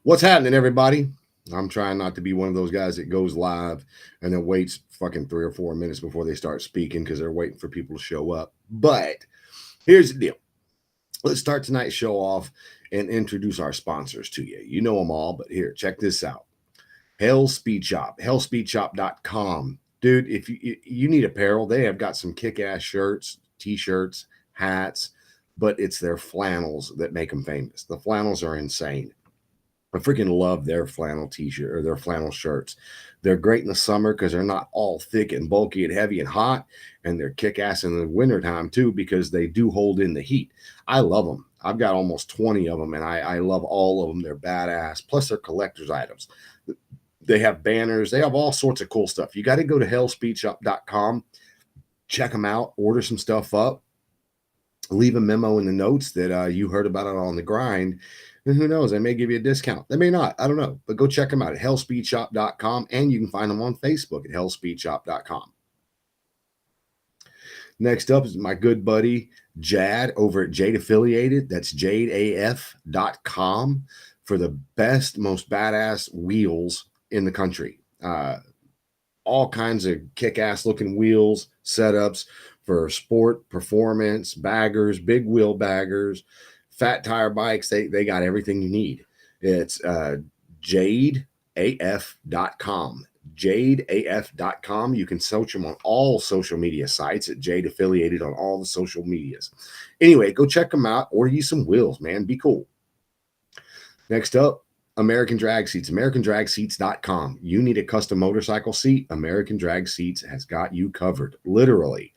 What's happening, everybody? I'm trying not to be one of those guys that goes live and then waits fucking 3 or 4 minutes before they start speaking because they're waiting for people to show up. But here's the deal. Let's start tonight's show off and introduce our sponsors to you. You know them all, but here, check this out. Hell's Speed Shop, hellspeedshop.com. Dude, if you need apparel, they have got some kick-ass shirts, t-shirts, hats, but it's their flannels that make them famous. The flannels are insane. I freaking love their flannel t-shirt or their flannel shirts. They're great in the summer because they're not all thick and bulky and heavy and hot, and they're kick-ass in the wintertime too because they do hold in the heat. I love them. I've got almost 20 of them, and I love all of them. They're badass. Plus, they're collector's items. They have banners. They have all sorts of cool stuff. You got to go to hellspeedshop.com, check them out, order some stuff up, leave a memo in the notes that you heard about it on the grind. And who knows, they may give you a discount. They may not. I don't know. But go check them out at hellspeedshop.com, and you can find them on Facebook at hellspeedshop.com. Next up is my good buddy Jad over at Jade Affiliated. That's jadeaf.com for the best, most badass wheels in the country. All kinds of kick-ass looking wheels, setups for sport, performance, baggers, big wheel baggers, fat tire bikes. They got everything you need. It's jadeaf.com. jadeaf.com. You can search them on all social media sites at Jade Affiliated on all the social medias. Anyway, go check them out. Order you some wheels, man. Be cool. Next up, American Drag Seats, americandragseats.com. You need a custom motorcycle seat, American Drag Seats has got you covered. Literally.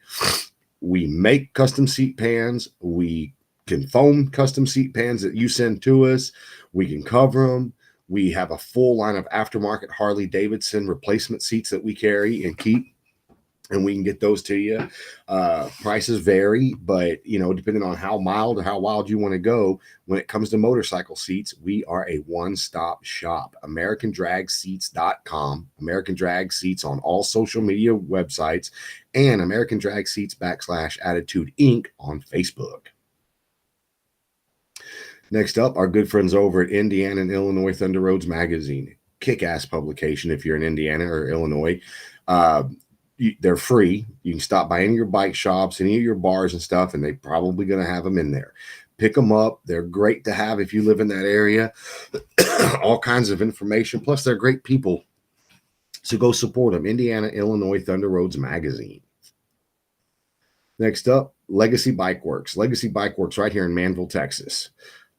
We make custom seat pans. We can foam custom seat pans that you send to us. We can cover them. We have a full line of aftermarket Harley Davidson replacement seats that we carry and keep, and we can get those to you. Prices vary, but depending on how mild or how wild you want to go, when it comes to motorcycle seats, we are a one-stop shop. AmericanDragSeats.com, American Drag Seats on all social media websites, and American Drag Seats /Attitude Inc. on Facebook. Next up, our good friends over at Indiana and Illinois Thunder Roads Magazine. Kick-ass publication if you're in Indiana or Illinois. They're free. You can stop by any of your bike shops, any of your bars and stuff, and they're probably going to have them in there. Pick them up. They're great to have if you live in that area. All kinds of information. Plus, they're great people. So go support them. Indiana, Illinois Thunder Roads Magazine. Next up, Legacy Bike Works. Legacy Bike Works right here in Manville, Texas.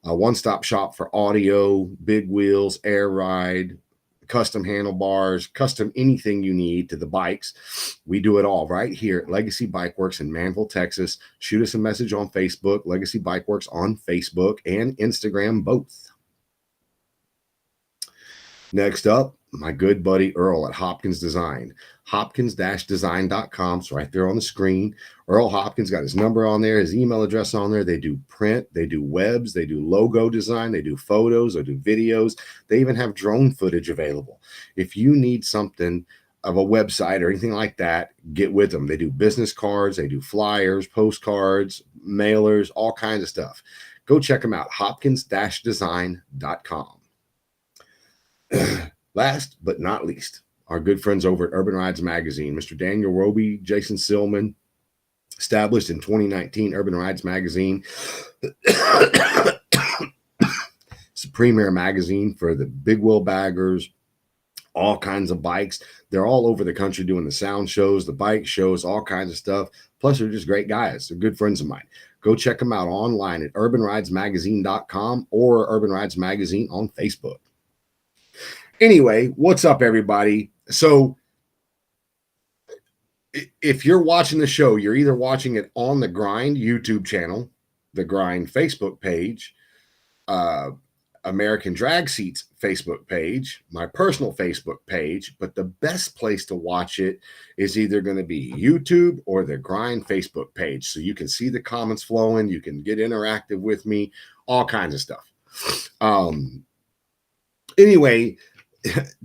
A one-stop shop for audio, big wheels, air ride, custom handlebars, custom anything you need to the bikes. We do it all right here at Legacy Bike Works in Manville, Texas. Shoot us a message on Facebook, Legacy Bike Works on Facebook and Instagram both. Next up, my good buddy Earl at Hopkins Design. Hopkins-design.com. It's right there on the screen. Earl Hopkins got his number on there, his email address on there. They do print, they do webs, they do logo design, they do photos, they do videos. They even have drone footage available. If you need something of a website or anything like that, get with them. They do business cards, they do flyers, postcards, mailers, all kinds of stuff. Go check them out, hopkins-design.com. Last but not least, our good friends over at Urban Rides Magazine, Mr. Daniel Roby, Jason Silman, established in 2019, Urban Rides Magazine. It's a premier magazine for the big wheel baggers, all kinds of bikes. They're all over the country doing the sound shows, the bike shows, all kinds of stuff. Plus, they're just great guys. They're good friends of mine. Go check them out online at urbanridesmagazine.com or Urban Rides Magazine on Facebook. Anyway, what's up, everybody? So if you're watching the show, you're either watching it on the Grind YouTube channel, the Grind Facebook page, American Drag Seats Facebook page, my personal Facebook page, but the best place to watch it is either going to be YouTube or the Grind Facebook page. So you can see the comments flowing, you can get interactive with me, all kinds of stuff. Anyway,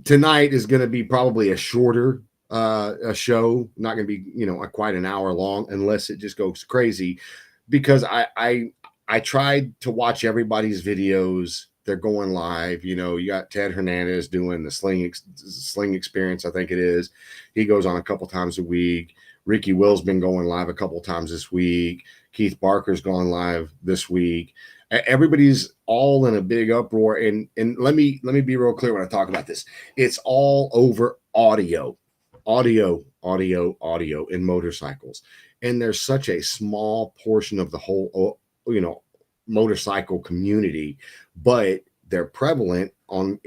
tonight is going to be probably a shorter a show, not going to be quite an hour long unless it just goes crazy, because I tried to watch everybody's videos they're going live. You know, you got Ted Hernandez doing the Sling Experience, I think it is. He goes on a couple times a week. Ricky Will's been going live a couple times this week. Keith Barker's gone live this week. Everybody's all in a big uproar. And let me be real clear when I talk about this. It's all over audio in motorcycles. And there's such a small portion of the whole, motorcycle community, but they're prevalent on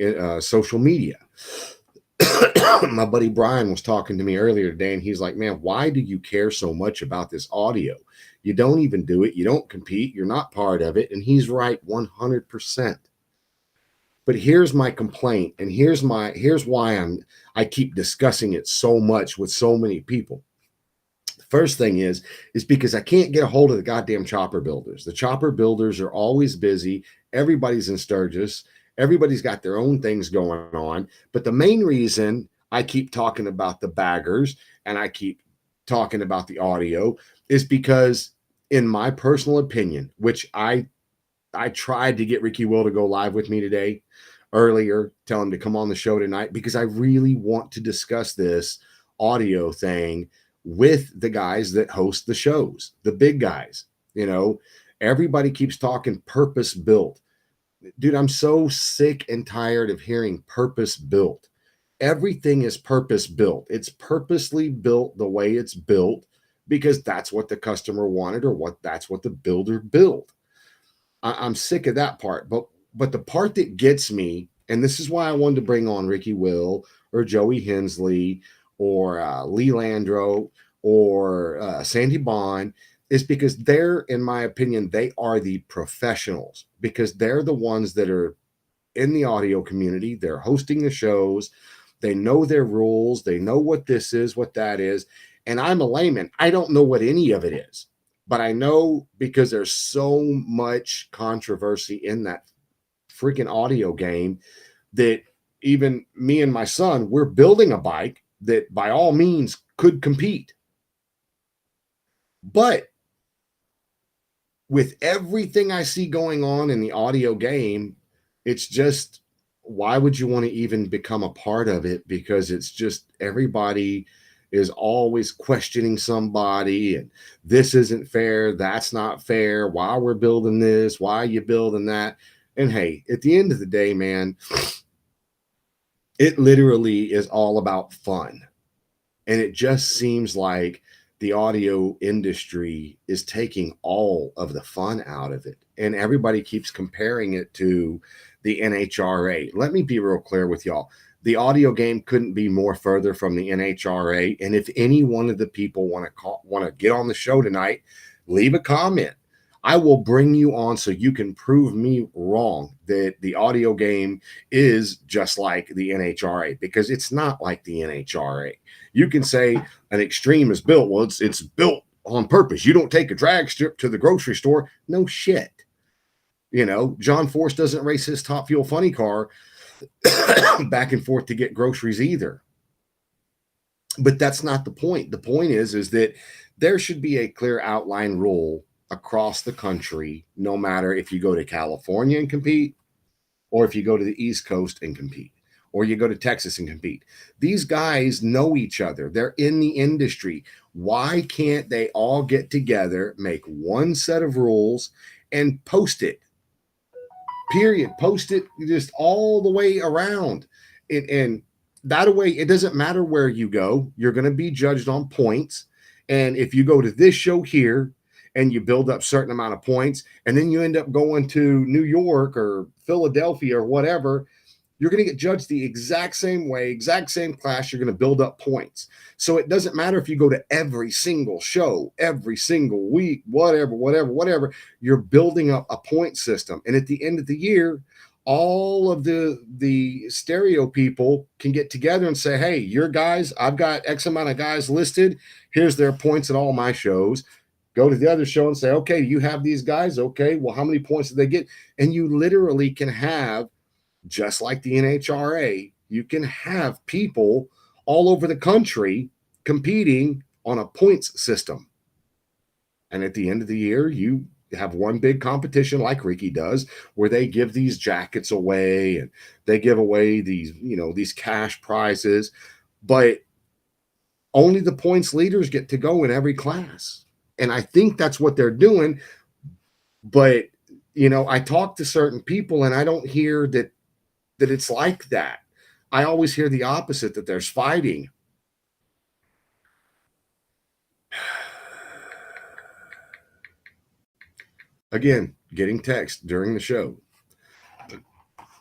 social media. My buddy Brian was talking to me earlier today, and he's like, man, why do you care so much about this audio? You don't even do it. You don't compete. You're not part of it. And he's right 100%. But here's my complaint, and here's why I keep discussing it so much with so many people. The first thing is because I can't get a hold of the goddamn chopper builders. The chopper builders are always busy. Everybody's in Sturgis. Everybody's got their own things going on. But the main reason I keep talking about the baggers and I keep talking about the audio is because, in my personal opinion, which I tried to get Ricky Will to go live with me today earlier, tell him to come on the show tonight, because I really want to discuss this audio thing with the guys that host the shows, the big guys. You know, everybody keeps talking purpose built. Dude, I'm so sick and tired of hearing purpose built. Everything is purpose built. It's purposely built the way it's built because that's what the customer wanted, or that's what the builder built. I'm sick of that part. But the part that gets me, and this is why I wanted to bring on Ricky Will or Joey Hensley or Lee Landro or Sandy Bond, is because they're, in my opinion, they are the professionals, because they're the ones that are in the audio community. They're hosting the shows. They know their rules. They know what this is, what that is. And I'm a layman. I don't know what any of it is, but I know because there's so much controversy in that freaking audio game that even me and my son, we're building a bike that by all means could compete. But with everything I see going on in the audio game, it's just, why would you want to even become a part of it? Because it's just, everybody is always questioning somebody, and this isn't fair, that's not fair, why we're building this, why are you building that? And hey, at the end of the day, man, it literally is all about fun. And it just seems like the audio industry is taking all of the fun out of it. And everybody keeps comparing it to the NHRA. Let me be real clear with y'all. The audio game couldn't be more further from the NHRA. And if any one of the people want to get on the show tonight, leave a comment. I will bring you on so you can prove me wrong that the audio game is just like the NHRA, because it's not like the NHRA. You can say an Extreme is built. Well, it's built on purpose. You don't take a drag strip to the grocery store. No shit. You know, John Force doesn't race his Top Fuel funny car back and forth to get groceries either. But that's not the point. The point is that there should be a clear outline rule across the country, no matter if you go to California and compete, or if you go to the East Coast and compete, or you go to Texas and compete. These guys know each other. They're in the industry. Why can't they all get together, make one set of rules, and post it? Period. Post it just all the way around. And that way, it doesn't matter where you go. You're going to be judged on points. And if you go to this show here and you build up a certain amount of points, and then you end up going to New York or Philadelphia or whatever, you're going to get judged the exact same way, exact same class. You're going to build up points. So it doesn't matter if you go to every single show, every single week, whatever. You're building up a point system. And at the end of the year, all of the stereo people can get together and say, hey, your guys, I've got X amount of guys listed. Here's their points at all my shows. Go to the other show and say, okay, you have these guys. Okay, well, how many points did they get? And you literally can have, just like the NHRA, you can have people all over the country competing on a points system. And at the end of the year, you have one big competition like Ricky does, where they give these jackets away and they give away these, these cash prizes, but only the points leaders get to go in every class. And I think that's what they're doing. But, I talk to certain people and I don't hear that it's like that. I always hear the opposite, that there's fighting. Again, getting text during the show.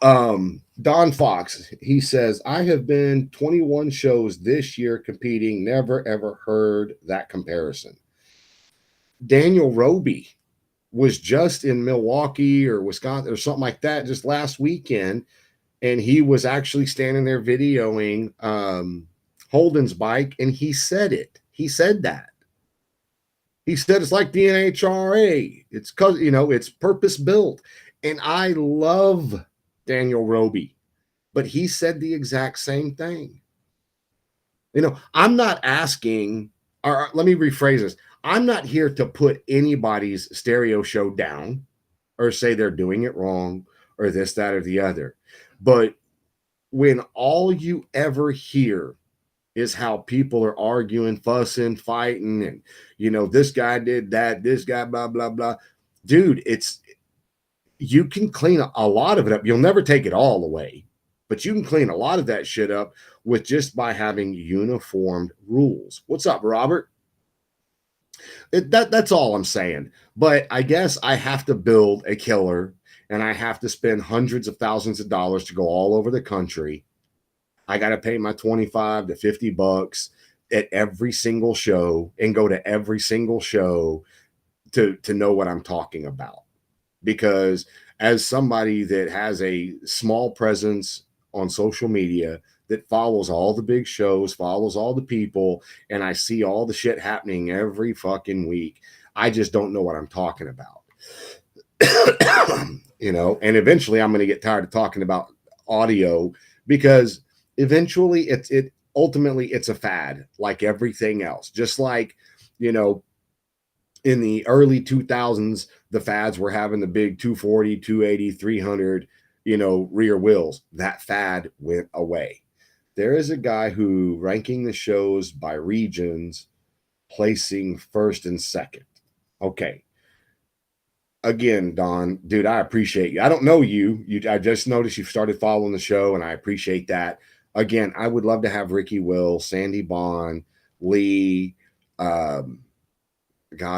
Don Fox, he says, I have been 21 shows this year competing, never ever heard that comparison. Daniel Roby was just in Milwaukee or Wisconsin or something like that just last weekend, and he was actually standing there videoing Holden's bike, and he said it. He said that. He said it's like the NHRA. It's because, it's purpose built. And I love Daniel Roby, but he said the exact same thing. I'm not asking, or let me rephrase this. I'm not here to put anybody's stereo show down or say they're doing it wrong or this, that, or the other. But when all you ever hear is how people are arguing, fussing, fighting, and this guy did that, this guy, blah, blah, blah. Dude, you can clean a lot of it up. You'll never take it all away, but you can clean a lot of that shit up with just by having uniformed rules. What's up, Robert? That's all I'm saying. But I guess I have to build a killer, and I have to spend hundreds of thousands of dollars to go all over the country. I got to pay my 25 to 50 bucks at every single show and go to every single show to know what I'm talking about. Because as somebody that has a small presence on social media, that follows all the big shows, follows all the people, and I see all the shit happening every fucking week, I just don't know what I'm talking about. And eventually I'm going to get tired of talking about audio, because eventually ultimately it's a fad, like everything else. Just like, in the early 2000s, the fads were having the big 240, 280, 300, rear wheels. That fad went away. There is a guy who ranking the shows by regions, placing first and second. Okay. Again, Don, dude, I appreciate you. I don't know you. I just noticed you've started following the show, and I appreciate that. Again, I would love to have Ricky Will, Sandy Bond, Lee. God,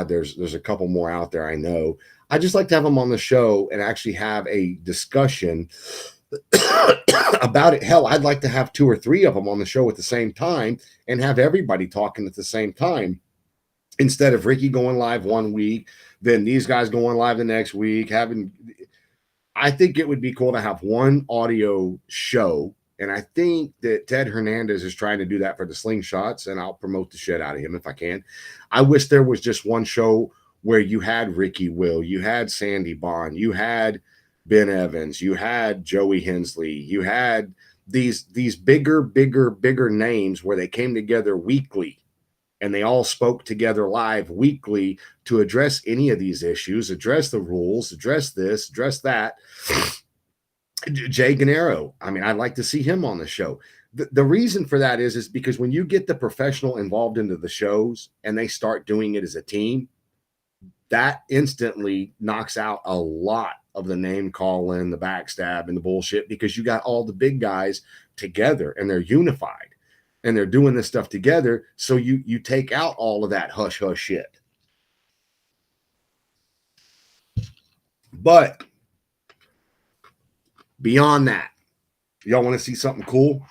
there's a couple more out there I know. I just like to have them on the show and actually have a discussion about it. Hell, I'd like to have 2 or 3 of them on the show at the same time and have everybody talking at the same time, instead of Ricky going live one week, then these guys going live the next week. I think it would be cool to have one audio show. And I think that Ted Hernandez is trying to do that for the Slingshots, and I'll promote the shit out of him if I can. I wish there was just one show where you had Ricky Will, you had Sandy Bond, you had Ben Evans, you had Joey Hensley, you had these bigger names where they came together weekly and they all spoke together live weekly to address any of these issues, address the rules, address this, address that. Jay Gennaro, I mean, I'd like to see him on the show. The reason for that is because when you get the professional involved into the shows and they start doing it as a team, that instantly knocks out a lot of the name calling, the backstab, and the bullshit, because you got all the big guys together and they're unified and they're doing this stuff together. So you take out all of that hush shit. But beyond that, y'all want to see something cool?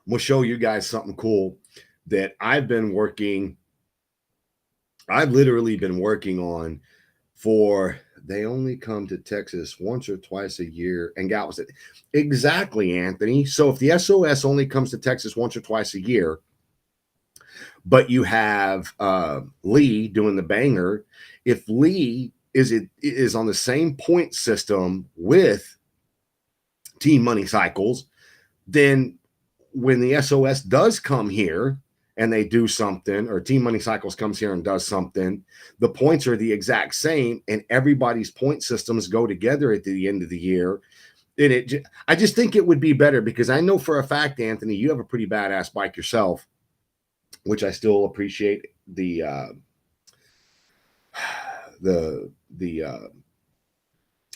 I'm going to show you guys something cool that I've literally been working on for, they only come to Texas once or twice a year. And Gal was it. Exactly, Anthony. So if the SOS only comes to Texas once or twice a year, but you have Lee doing the banger, if Lee is on the same point system with Team Money Cycles, then when the SOS does come here and they do something, or Team Money Cycles comes here and does something, the points are the exact same, and everybody's point systems go together at the end of the year. And I just think it would be better, because I know for a fact, Anthony, you have a pretty badass bike yourself, which I still appreciate the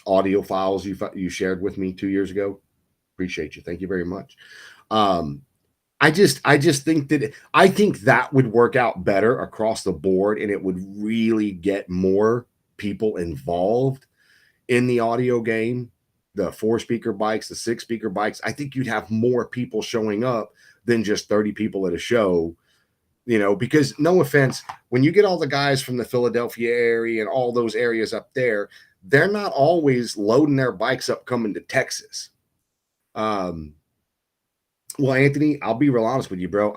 audio files you shared with me 2 years ago. Appreciate you. Thank you very much. I just think that would work out better across the board, and it would really get more people involved in the audio game. The 4-speaker bikes, the 6-speaker bikes, I think you'd have more people showing up than just 30 people at a show, because no offense, when you get all the guys from the Philadelphia area and all those areas up there, they're not always loading their bikes up coming to Texas. Well, Anthony, I'll be real honest with you, bro.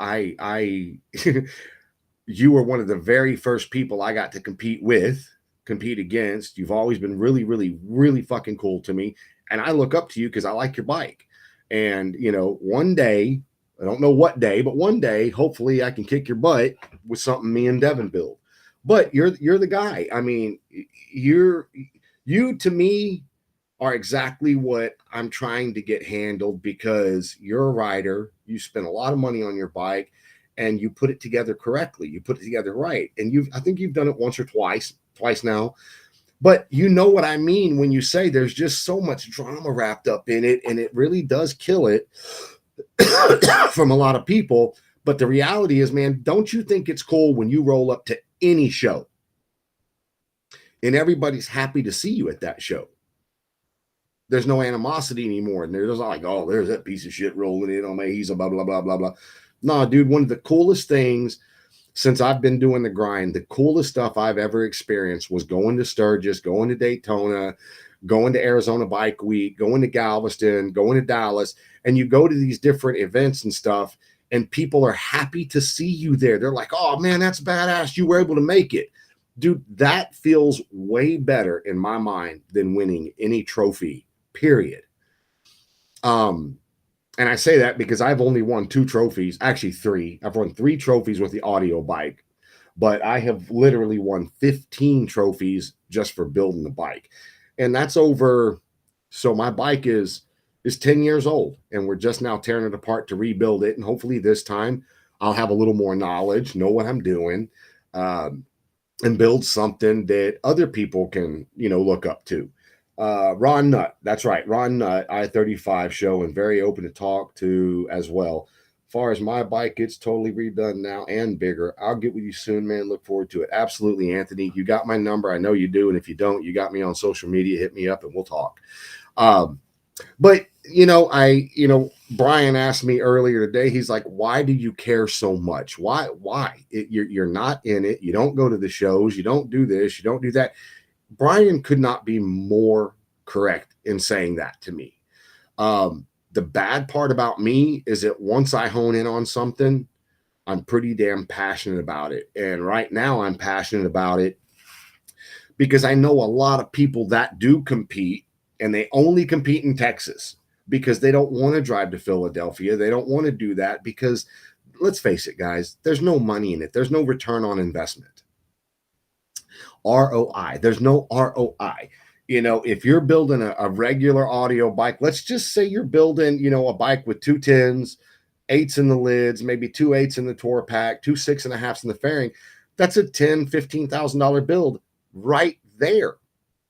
You were one of the very first people I got to compete against. You've always been really, really, really fucking cool to me. And I look up to you because I like your bike. And, one day, I don't know what day, but one day, hopefully I can kick your butt with something me and Devin build. But you're the guy. I mean, you to me are exactly what I'm trying to get handled, because you're a rider, you spend a lot of money on your bike, and you put it together correctly. You put it together right. And I think you've done it once or twice now. But you know what I mean when you say there's just so much drama wrapped up in it, and it really does kill it from a lot of people. But the reality is, man, don't you think it's cool when you roll up to any show and everybody's happy to see you at that show? There's no animosity anymore. And there's not like, oh, there's that piece of shit rolling in on me. He's a blah, blah, blah, blah, blah. No, dude, one of the coolest things since I've been doing the grind, the coolest stuff I've ever experienced was going to Sturgis, going to Daytona, going to Arizona Bike Week, going to Galveston, going to Dallas. And you go to these different events and stuff, and people are happy to see you there. They're like, oh, man, that's badass. You were able to make it. Dude, that feels way better in my mind than winning any trophy, period. And I say that because I've only won 2 trophies, actually 3. I've won 3 trophies with the audio bike, but I have literally won 15 trophies just for building the bike. And that's over. So my bike is 10 years old, and we're just now tearing it apart to rebuild it. And hopefully this time I'll have a little more knowledge, know what I'm doing, and build something that other people can, look up to. Ron Nutt, that's right, Ron Nutt, I-35 show, and very open to talk to as well. As far as my bike, it's totally redone now and bigger. I'll get with you soon, man. Look forward to it. Absolutely, Anthony. You got my number. I know you do. And if you don't, you got me on social media. Hit me up and we'll talk. But Brian asked me earlier today, he's like, why do you care so much? Why? You're not in it. You don't go to the shows. You don't do this. You don't do that. Brian could not be more correct in saying that to me. The bad part about me is that once I hone in on something, I'm pretty damn passionate about it. And right now I'm passionate about it because I know a lot of people that do compete, and they only compete in Texas because they don't want to drive to Philadelphia. They don't want to do that because, let's face it, guys, there's no money in it. There's no return on investment. ROI. There's no ROI. If you're building a regular audio bike, let's just say you're building, a bike with 2 10s, 8s in the lids, maybe 2 8s in the tour pack, 2 6.5s in the fairing. That's a $10,000-$15,000 build right there.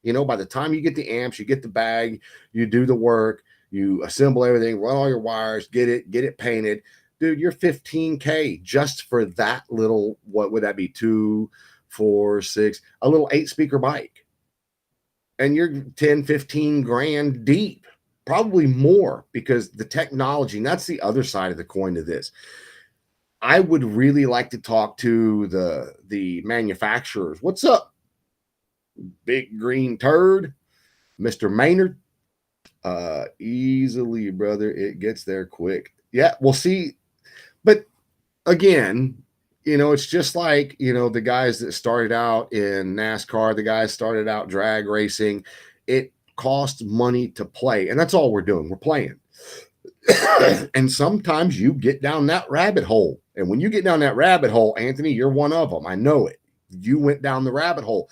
By the time you get the amps, you get the bag, you do the work, you assemble everything, run all your wires, get it painted. Dude, you're $15K just for that little, what would that be? 2, 4, 6, a little 8-speaker bike. And you're 10, 15 grand deep, probably more, because the technology, and that's the other side of the coin to this. I would really like to talk to the manufacturers. What's up, big green turd, Mr. Maynard? Easily, brother. It gets there quick. Yeah, we'll see. But again, it's just like, the guys that started out in NASCAR, the guys started out drag racing. It costs money to play, and that's all we're doing. We're playing. And sometimes you get down that rabbit hole. And when you get down that rabbit hole, Anthony, you're one of them. I know it. You went down the rabbit hole.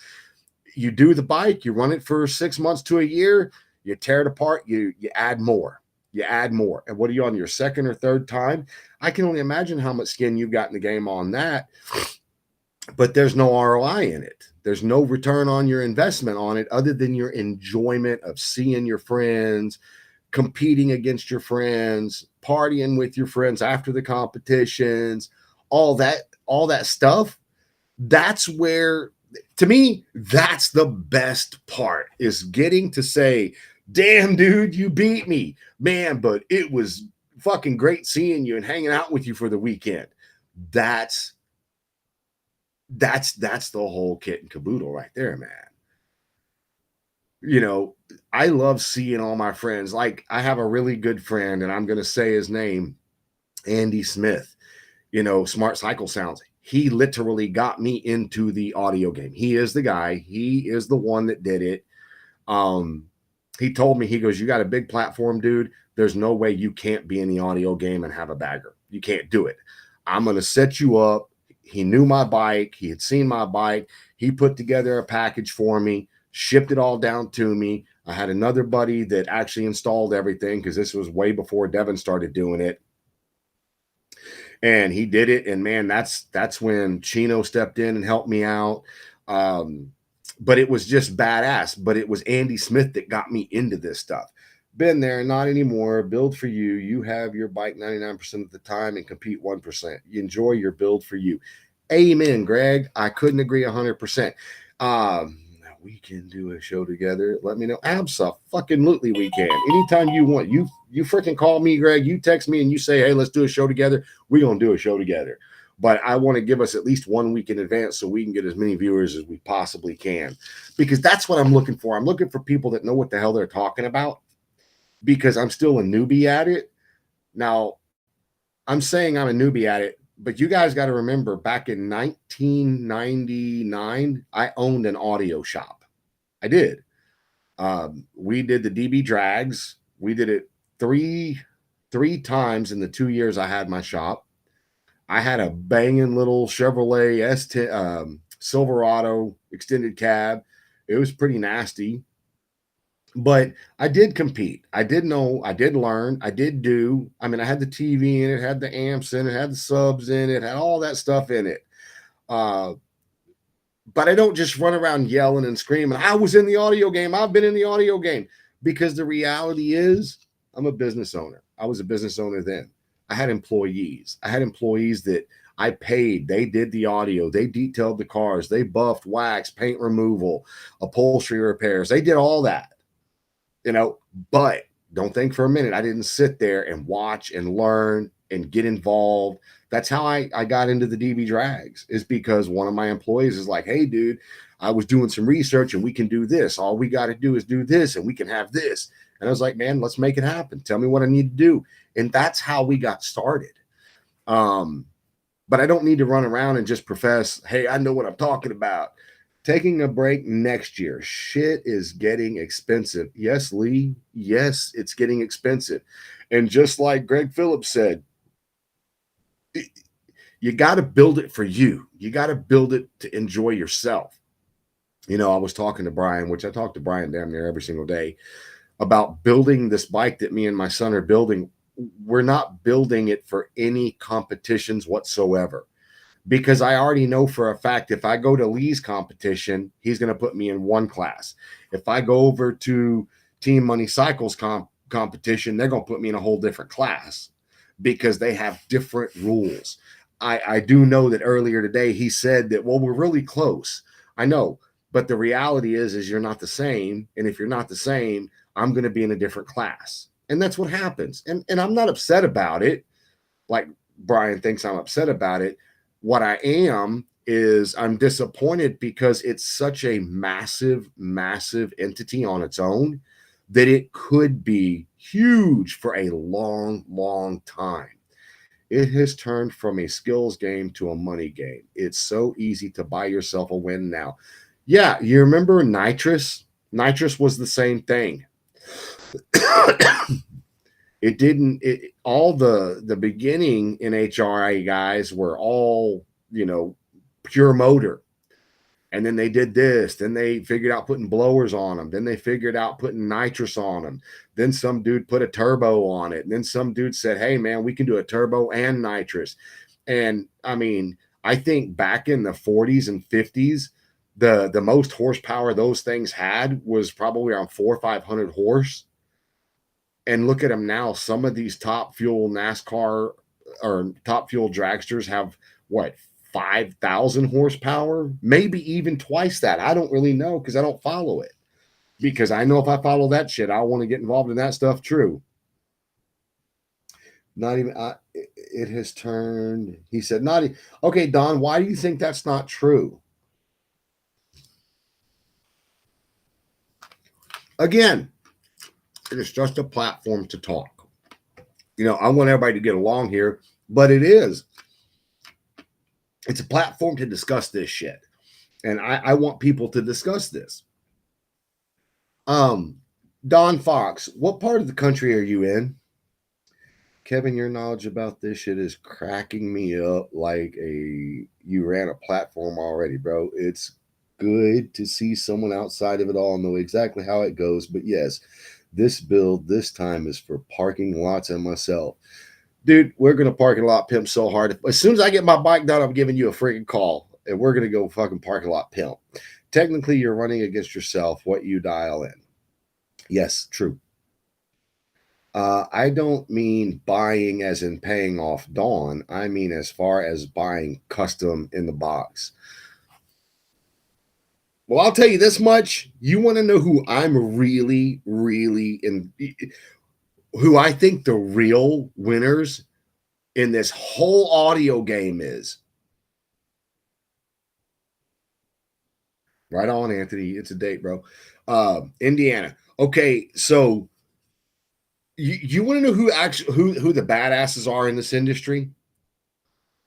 You do the bike, you run it for 6 months to a year, you tear it apart, you add more. You add more. And what are you on your second or third time? I can only imagine how much skin you've got in the game on that. But there's no ROI in it. There's no return on your investment on it other than your enjoyment of seeing your friends, competing against your friends, partying with your friends after the competitions, all that stuff. That's where, to me, that's the best part, is getting to say, damn, dude, you beat me, man, but it was fucking great seeing you and hanging out with you for the weekend. That's the whole kit and caboodle right there, man. You know, I love seeing all my friends. Like, I have a really good friend, and I'm going to say his name, Andy Smith, you know, Smart Cycle Sounds. He literally got me into the audio game. He is the guy. He is the one that did it. He told me, he goes, you got a big platform, dude. There's no way you can't be in the audio game and have a bagger. You can't do it. I'm going to set you up. He knew my bike. He had seen my bike. He put together a package for me, shipped it all down to me. I had another buddy that actually installed everything, because this was way before Devin started doing it. And he did it. And man, that's when Chino stepped in and helped me out. But it was just badass. But it was Andy Smith that got me into this stuff. Been there, not anymore. Build for you. You have your bike 99% of the time and compete 1%. You enjoy your build for you. Amen, Greg. I couldn't agree 100%. We can do a show together. Let me know. Absolutely, we can. Anytime you want. You freaking call me, Greg. You text me and you say, hey, let's do a show together. We're going to do a show together. But I want to give us at least 1 week in advance so we can get as many viewers as we possibly can. Because that's what I'm looking for. I'm looking for people that know what the hell they're talking about, because I'm still a newbie at it. Now, I'm saying I'm a newbie at it, but you guys got to remember, back in 1999, I owned an audio shop. I did. We did the DB drags. We did it three times in the 2 years I had my shop. I had a banging little Chevrolet S10 Silverado extended cab. It was pretty nasty, but I did compete. I did know, I did learn, I did do. I mean, I had the TV in it, had the amps in it, had the subs in it, had all that stuff in it. But I don't just run around yelling and screaming, I was in the audio game, I've been in the audio game, because the reality is I'm a business owner. I was a business owner then. I had employees. I had employees that I paid. They did the audio. They detailed the cars. They buffed, waxed, paint removal, upholstery repairs. They did all that, you know. But don't think for a minute I didn't sit there and watch and learn and get involved. That's how I got into the DB drags, is because one of my employees is like, hey, dude, I was doing some research and we can do this. All we got to do is do this and we can have this. And I was like, man, let's make it happen. Tell me what I need to do. And that's how we got started. But I don't need to run around and just profess, hey, I know what I'm talking about. Taking a break next year. Shit is getting expensive. Yes, Lee. Yes, it's getting expensive. And just like Greg Phillips said, you got to build it for you. You got to build it to enjoy yourself. You know, I was talking to Brian, which I talk to Brian damn near every single day, about building this bike that me and my son are building. We're not building it for any competitions whatsoever, because I already know for a fact, if I go to Lee's competition, he's going to put me in one class. If I go over to Team Money Cycles competition, they're going to put me in a whole different class, because they have different rules. I do know that earlier today he said that, well, we're really close. I know, but the reality is you're not the same. And if you're not the same, I'm going to be in a different class. And that's what happens. And I'm not upset about it, like Brian thinks I'm upset about it. What I am is I'm disappointed, because it's such a massive, massive entity on its own that it could be huge for a long, long time. It has turned from a skills game to a money game. It's so easy to buy yourself a win now. Yeah, you remember Nitrous? Nitrous was the same thing. It didn't. All the beginning NHRA guys were all, you know, pure motor. And then they did this. Then they figured out putting blowers on them. Then they figured out putting nitrous on them. Then some dude put a turbo on it. And then some dude said, hey, man, we can do a turbo and nitrous. And I mean, I think back in the 40s and 50s, the most horsepower those things had was probably around 400 or 500 horse. And look at them now. Some of these top fuel NASCAR or top fuel dragsters have what, 5,000 horsepower, maybe even twice that. I don't really know because I don't follow it. Because I know if I follow that shit, I want to get involved in that stuff. True. Not even, it has turned, he said, not, okay, Don, why do you think that's not true? Again, it is just a platform to talk. You know, I want everybody to get along here, but it's a platform to discuss this shit. And I want people to discuss this. Don Fox, what part of the country are you in? Kevin, your knowledge about this shit is cracking me up like you ran a platform already, bro. It's good to see someone outside of it all know exactly how it goes. But yes, this build this time is for parking lots and myself. Dude, we're going to parking lot pimp so hard. As soon as I get my bike done, I'm giving you a freaking call and we're going to go fucking parking lot pimp. Technically, you're running against yourself, what you dial in. Yes, true. I don't mean buying as in paying off Dawn. I mean as far as buying custom in the box. Well, I'll tell you this much. You want to know who I'm really, really who I think the real winners in this whole audio game is? Right on, Anthony. It's a date, bro. Indiana. Okay, so you want to know who actually who the badasses are in this industry?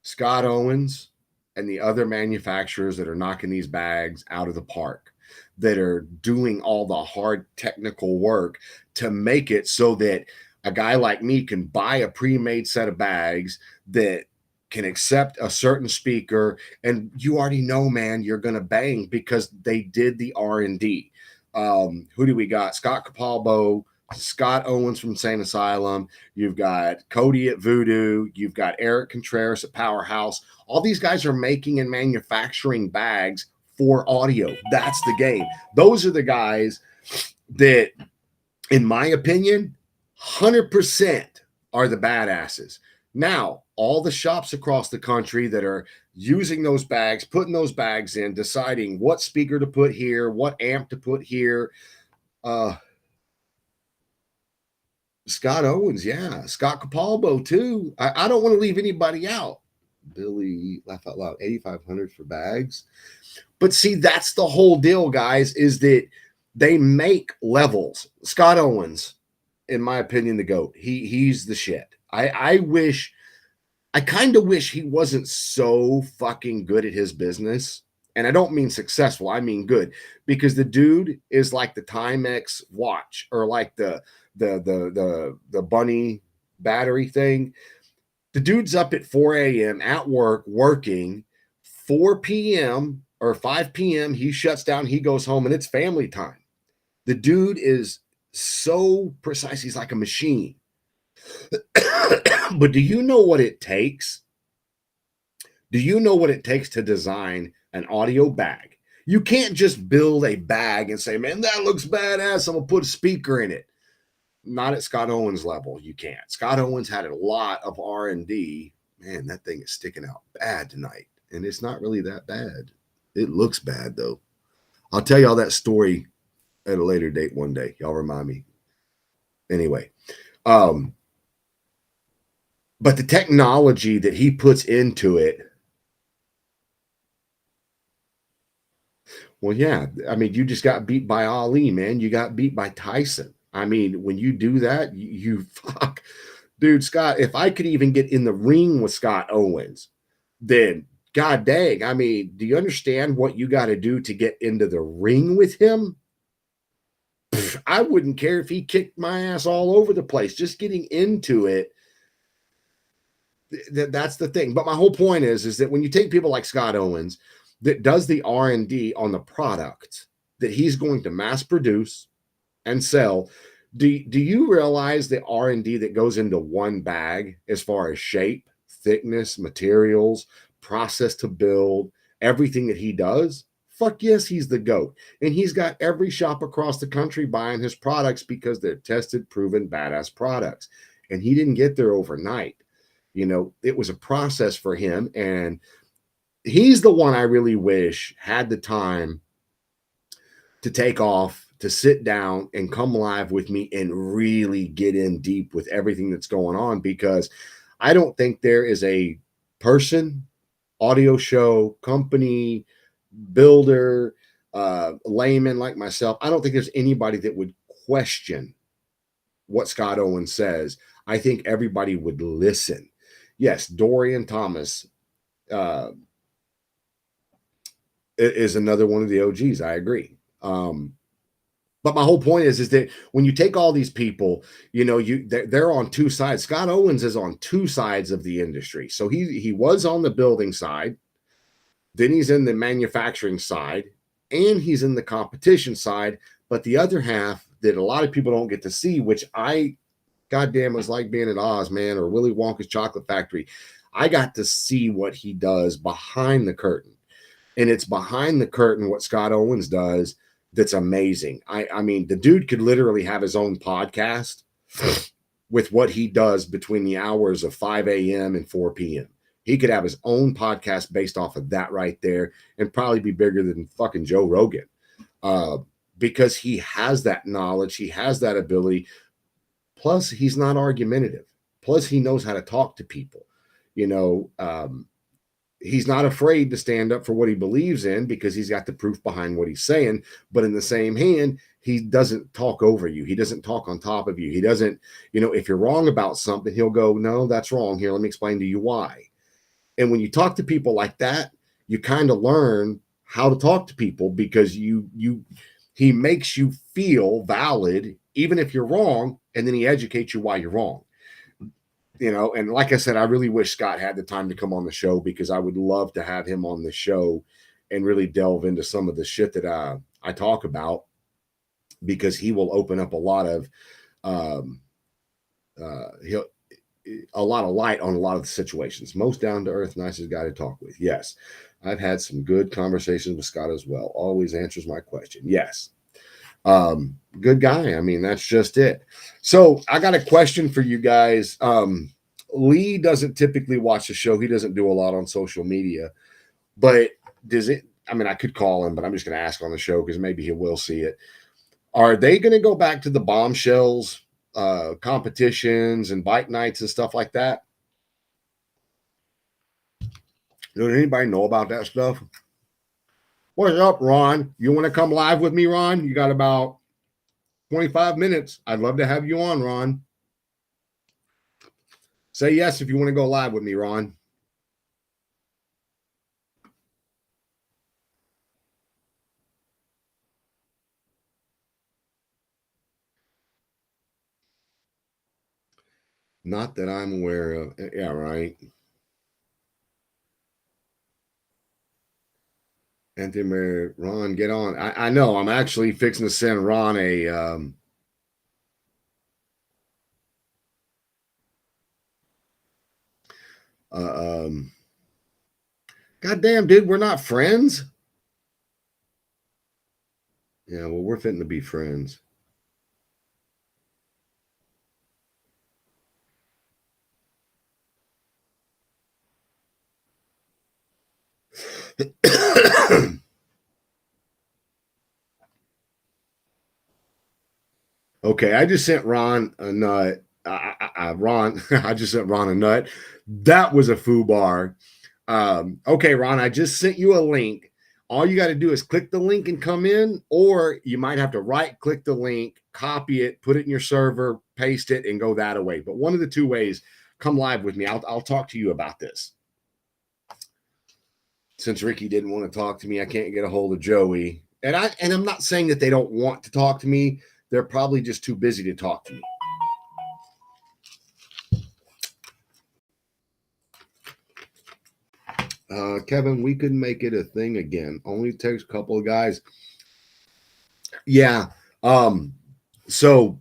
Scott Owens and the other manufacturers that are knocking these bags out of the park, that are doing all the hard technical work to make it so that a guy like me can buy a pre-made set of bags that can accept a certain speaker, and you already know, man, you're going to bang because they did the R&D. Who do we got? Scott Capalbo, Scott Owens from Insane Asylum. You've got Cody at Voodoo. You've got Eric Contreras at Powerhouse. All these guys are making and manufacturing bags for audio. That's the game. Those are the guys that, in my opinion, 100% are the badasses. Now, all the shops across the country that are using those bags, putting those bags in, deciding what speaker to put here, what amp to put here. Scott Owens, yeah. Scott Capalbo, too. I don't want to leave anybody out. Billy, laugh out loud, 8,500 for bags. But see, that's the whole deal, guys, is that they make levels. Scott Owens, in my opinion, the GOAT. He's the shit. I kind of wish he wasn't so fucking good at his business. And I don't mean successful, I mean good, because the dude is like the Timex watch, or like the bunny battery thing. The dude's up at 4 a.m. at work working. 4 p.m. or 5 p.m. he shuts down, he goes home, and it's family time. The dude is so precise, he's like a machine. But do you know what it takes? Do you know what it takes to design an audio bag? You can't just build a bag and say, man, that looks badass, I'm gonna put a speaker in it. Not at Scott Owens level, you can't. Scott Owens had a lot of R&D. Man, that thing is sticking out bad tonight. And it's not really that bad. It looks bad, though. I'll tell y'all that story at a later date one day. Y'all remind me. Anyway. But the technology that he puts into it, well, yeah. I mean, you just got beat by Ali, man. You got beat by Tyson. I mean, when you do that, you fuck. Dude, Scott, if I could even get in the ring with Scott Owens, then god dang, I mean, do you understand what you got to do to get into the ring with him? I wouldn't care if he kicked my ass all over the place. Just getting into it, that's the thing. But my whole point is that when you take people like Scott Owens that does the R&D on the product that he's going to mass produce and sell, do you realize the R&D that goes into one bag as far as shape, thickness, materials, process to build, everything that he does? Fuck yes, he's the GOAT. And he's got every shop across the country buying his products because they're tested, proven, badass products. And he didn't get there overnight. You know, it was a process for him. And he's the one I really wish had the time to take off, to sit down and come live with me and really get in deep with everything that's going on, because I don't think there is a person, audio show, company, builder, layman like myself. I don't think there's anybody that would question what Scott Owens says. I think everybody would listen. Yes, Dorian Thomas is another one of the OGs. I agree. But my whole point is that when you take all these people, you know, they're on two sides. Scott Owens is on two sides of the industry. So he was on the building side, then he's in the manufacturing side, and he's in the competition side. But the other half that a lot of people don't get to see, which I, goddamn, was like being at Oz, man, or Willy Wonka's Chocolate Factory. I got to see what he does behind the curtain. And it's behind the curtain what Scott Owens does that's amazing. I mean, the dude could literally have his own podcast with what he does between the hours of 5 a.m. and 4 p.m. He could have his own podcast based off of that right there and probably be bigger than fucking Joe Rogan, because he has that knowledge. He has that ability. Plus, he's not argumentative. Plus, he knows how to talk to people. You know, he's not afraid to stand up for what he believes in because he's got the proof behind what he's saying. But in the same hand, he doesn't talk over you. He doesn't talk on top of you. He doesn't, you know, if you're wrong about something, he'll go, no, that's wrong. Here, let me explain to you why. And when you talk to people like that, you kind of learn how to talk to people, because he makes you feel valid, even if you're wrong. And then he educates you why you're wrong. You know, and like I said, I really wish Scott had the time to come on the show, because I would love to have him on the show and really delve into some of the shit that I talk about, because he will open up a lot of a lot of light on a lot of the situations. Most down to earth, nicest guy to talk with. Yes, I've had some good conversations with Scott as well. Always answers my question. Yes. Good guy. I mean, that's just it. So I got a question for you guys. Lee doesn't typically watch the show. He doesn't do a lot on social media, but does it, I mean, I could call him, but I'm just going to ask on the show because maybe he will see it. Are they going to go back to the bombshells, competitions and bike nights and stuff like that? Does anybody know about that stuff? What's up, Ron? You want to come live with me, Ron? You got about 25 minutes. I'd love to have you on, Ron. Say yes if you want to go live with me, Ron. Not that I'm aware of. Yeah, right. Anthony, Ron, get on. I know. I'm actually fixing to send Ron a goddamn, dude, we're not friends. Yeah, well, we're fitting to be friends. Okay, I just sent Ron a nut. Ron, I just sent Ron a nut. That was a foo bar. Okay, Ron, I just sent you a link. All you got to do is click the link and come in, or you might have to right click the link, copy it, put it in your server, paste it, and go that way. But one of the two ways, come live with me. I'll talk to you about this. Since Ricky didn't want to talk to me, I can't get a hold of Joey. And I'm not saying that they don't want to talk to me. they're probably just too busy to talk to me. Kevin, we could make it a thing again. Only takes a couple of guys. Yeah. So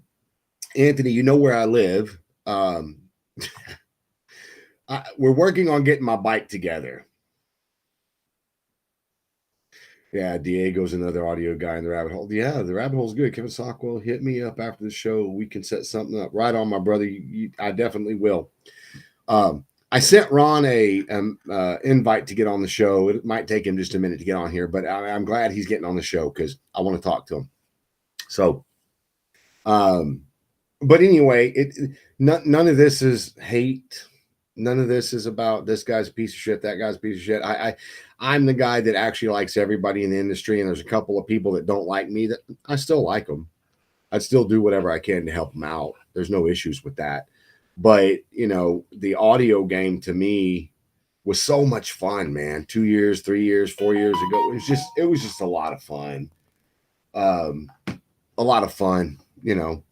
Anthony, you know where I live. We're working on getting my bike together. Yeah, Diego's another audio guy in the rabbit hole. Yeah, the rabbit hole's good. Kevin Sockwell, hit me up after the show. We can set something up. Right on, my brother. I definitely will. I sent Ron a invite to get on the show. It might take him just a minute to get on here, but I'm glad he's getting on the show because I want to talk to him. So, but anyway, none of this is hate. None of this is about this guy's a piece of shit, that guy's a piece of shit. I'm the guy that actually likes everybody in the industry, and there's a couple of people that don't like me that I still like them. I'd still do whatever I can to help them out. There's no issues with that. But, you know, the audio game to me was so much fun, man. 2 years, 3 years, 4 years ago. It was just a lot of fun. A lot of fun, you know.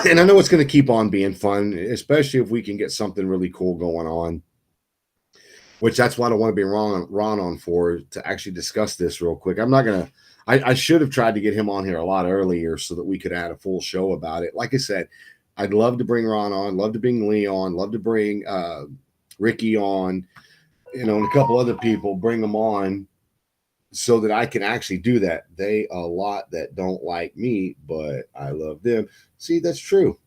And I know it's going to keep on being fun, especially if we can get something really cool going on. Which that's what I want to be Ron on for, to actually discuss this real quick. I'm not going to, I should have tried to get him on here a lot earlier so that we could add a full show about it. Like I said, I'd love to bring Ron on, love to bring Lee on, love to bring Ricky on, you know, and a couple other people, bring them on so that I can actually do that. They a lot that don't like me, but I love them. See, that's true.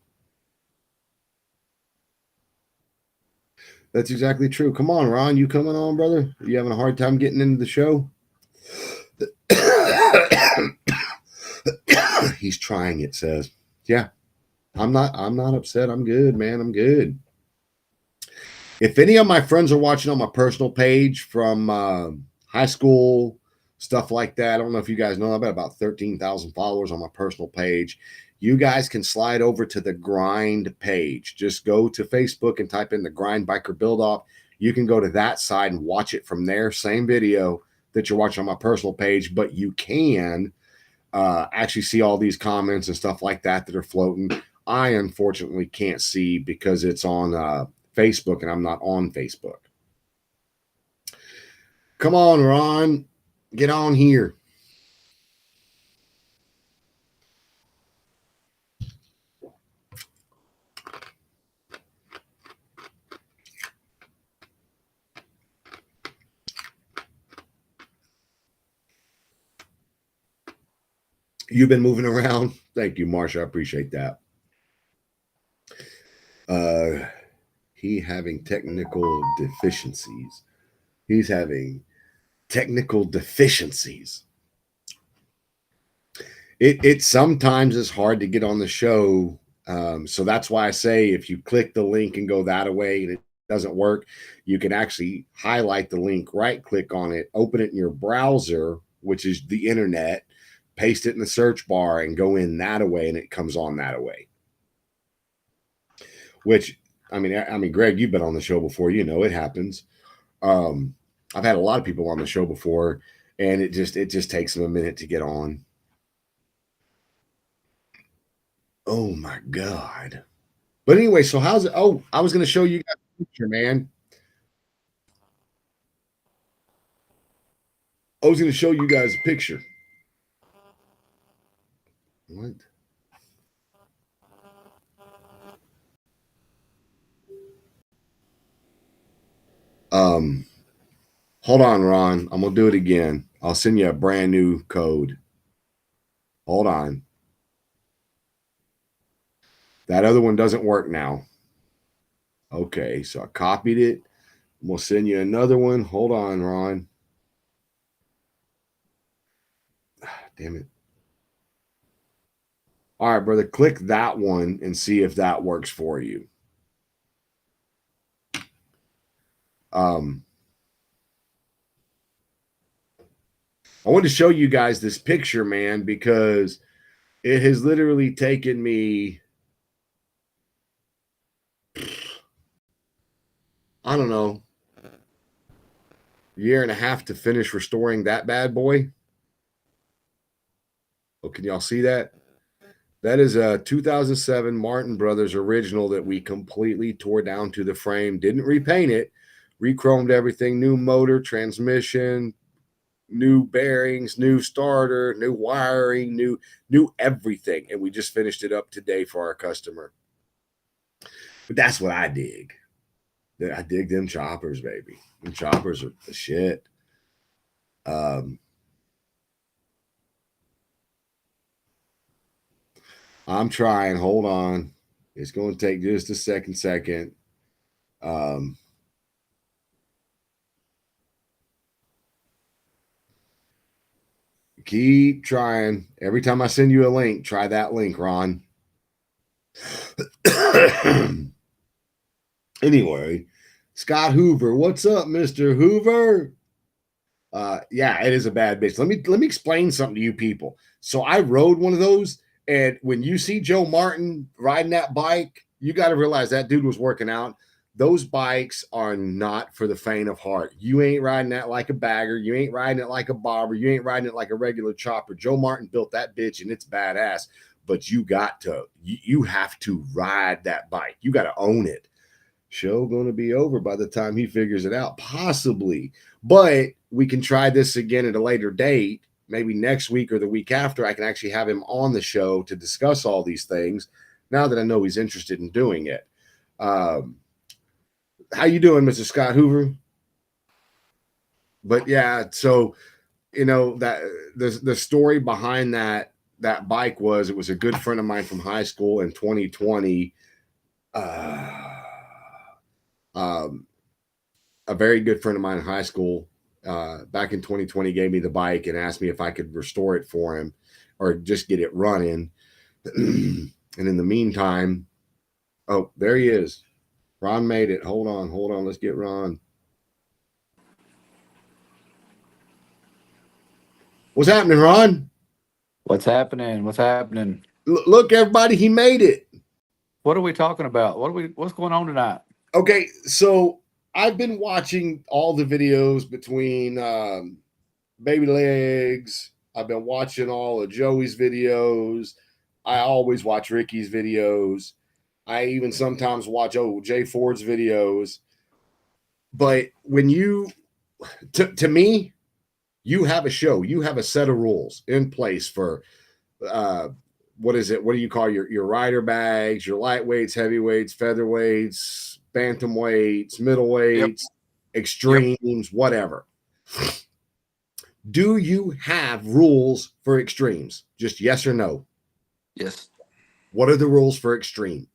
That's exactly true. Come on, Ron, you coming on, brother? Are you having a hard time getting into the show? He's trying, it says. Yeah. I'm not upset. I'm good, man. I'm good. If any of my friends are watching on my personal page from high school, stuff like that, I don't know if you guys know, I've got about 13,000 followers on my personal page. You guys can slide over to the Grind page. Just go to Facebook and type in the Grind Biker Build Off. You can go to that side and watch it from there. Same video that you're watching on my personal page, but you can actually see all these comments and stuff like that that are floating. I unfortunately can't see because it's on Facebook and I'm not on Facebook. Come on, Ron, get on here. You've been moving around. Thank you, Marsha. I appreciate that. He having technical deficiencies. He's having technical deficiencies. It sometimes is hard to get on the show. So that's why I say if you click the link and go that way and it doesn't work, you can actually highlight the link, right click on it, open it in your browser, which is the internet, paste it in the search bar and go in that way, and it comes on that way. Which, I mean, Greg, you've been on the show before, you know, it happens. I've had a lot of people on the show before, and it just takes them a minute to get on. Oh my God. But anyway, so how's it? Oh, I was going to show you guys a picture, man. I was going to show you guys a picture. What? Hold on, Ron. I'm going to do it again. I'll send you a brand new code. Hold on. That other one doesn't work now. Okay, so I copied it. I'm going to send you another one. Hold on, Ron. Damn it. All right, brother, click that one and see if that works for you. I wanted to show you guys this picture, man, because it has literally taken me, I don't know, a year and a half to finish restoring that bad boy. Oh, can y'all see that? That is a 2007 Martin Brothers original that we completely tore down to the frame. Didn't repaint it, re-chromed everything, new motor, transmission, new bearings, new starter, new wiring, new everything. And we just finished it up today for our customer. But that's what I dig. I dig them choppers, baby. Them choppers are the shit. I'm trying. Hold on. It's going to take just a second. Keep trying. Every time I send you a link, try that link, Ron. Anyway, Scott Hoover, what's up, Mr. Hoover? Yeah, it is a bad bitch. Let me explain something to you people. So I rode one of those, and when you see Joe Martin riding that bike, you got to realize that dude was working out. Those bikes are not for the faint of heart. You ain't riding that like a bagger. You ain't riding it like a bobber. You ain't riding it like a regular chopper. Joe Martin built that bitch, and it's badass. But you have to ride that bike. You got to own it. Show going to be over by the time he figures it out, possibly. But we can try this again at a later date, maybe next week or the week after. I can actually have him on the show to discuss all these things now that I know he's interested in doing it. How you doing, Mr. Scott Hoover? But yeah, so that the story behind that bike was, it was a good friend of mine from high school in 2020. A very good friend of mine in high school back in 2020 gave me the bike and asked me if I could restore it for him or just get it running. And in the meantime, oh, there he is. Ron made it. Hold on. Let's get Ron. What's happening, Ron? What's happening? Look, everybody, he made it. What are we talking about? What's going on tonight? Okay, so I've been watching all the videos between Baby Legs. I've been watching all of Joey's videos. I always watch Ricky's videos. I even sometimes watch Jay Ford's videos. But when to me, you have a show, you have a set of rules in place for what is it? What do you call your rider bags, your lightweights, heavyweights, featherweights, bantamweights, middleweights, extremes, whatever. Do you have rules for extremes? Just yes or no? Yes. What are the rules for extreme?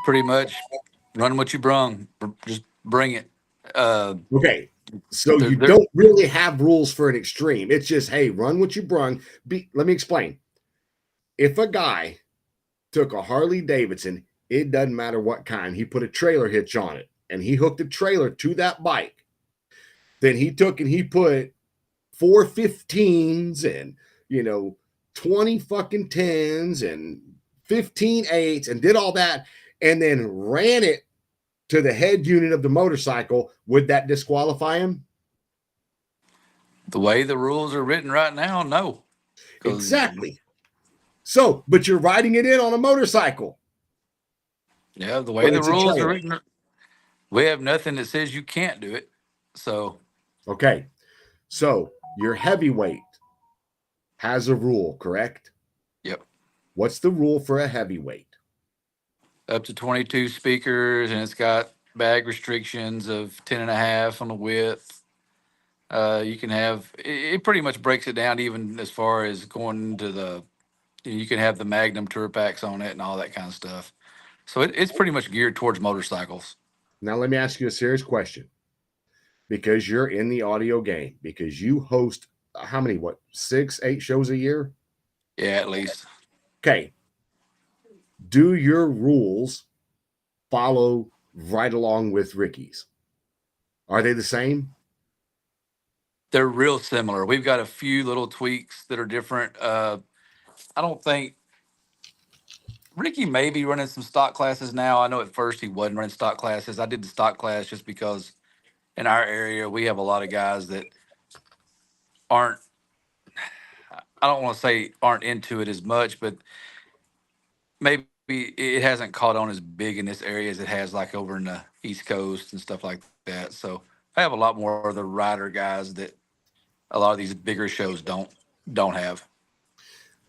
Pretty much run what you brung. Just bring it. Okay. So you don't really have rules for an extreme. It's just, hey, run what you brung. Let me explain. If a guy took a Harley Davidson, it doesn't matter what kind, he put a trailer hitch on it and he hooked a trailer to that bike, then he took and he put 4 15s and 20 fucking 10s and 15 8s and did all that and then ran it to the head unit of the motorcycle, would that disqualify him? The way the rules are written right now, no. Exactly. So, but you're riding it in on a motorcycle. Yeah, the way the rules are written, we have nothing that says you can't do it. So. Okay. So your heavyweight has a rule, correct? Yep. What's the rule for a heavyweight? Up to 22 speakers, and it's got bag restrictions of 10.5 on the width. You can have, it pretty much breaks it down even as far as going to you can have the Magnum tour packs on it and all that kind of stuff. So it's pretty much geared towards motorcycles. Now, let me ask you a serious question. Because you're in the audio game, because you host how many, 6, 8 shows a year? Yeah, at least. Okay. Do your rules follow right along with Ricky's? Are they the same? They're real similar. We've got a few little tweaks that are different. I don't think Ricky may be running some stock classes now. I know at first he wasn't running stock classes. I did the stock class just because in our area we have a lot of guys that aren't, I don't want to say aren't into it as much, but maybe it hasn't caught on as big in this area as it has like over in the East Coast and stuff like that. So I have a lot more of the rider guys that a lot of these bigger shows don't have.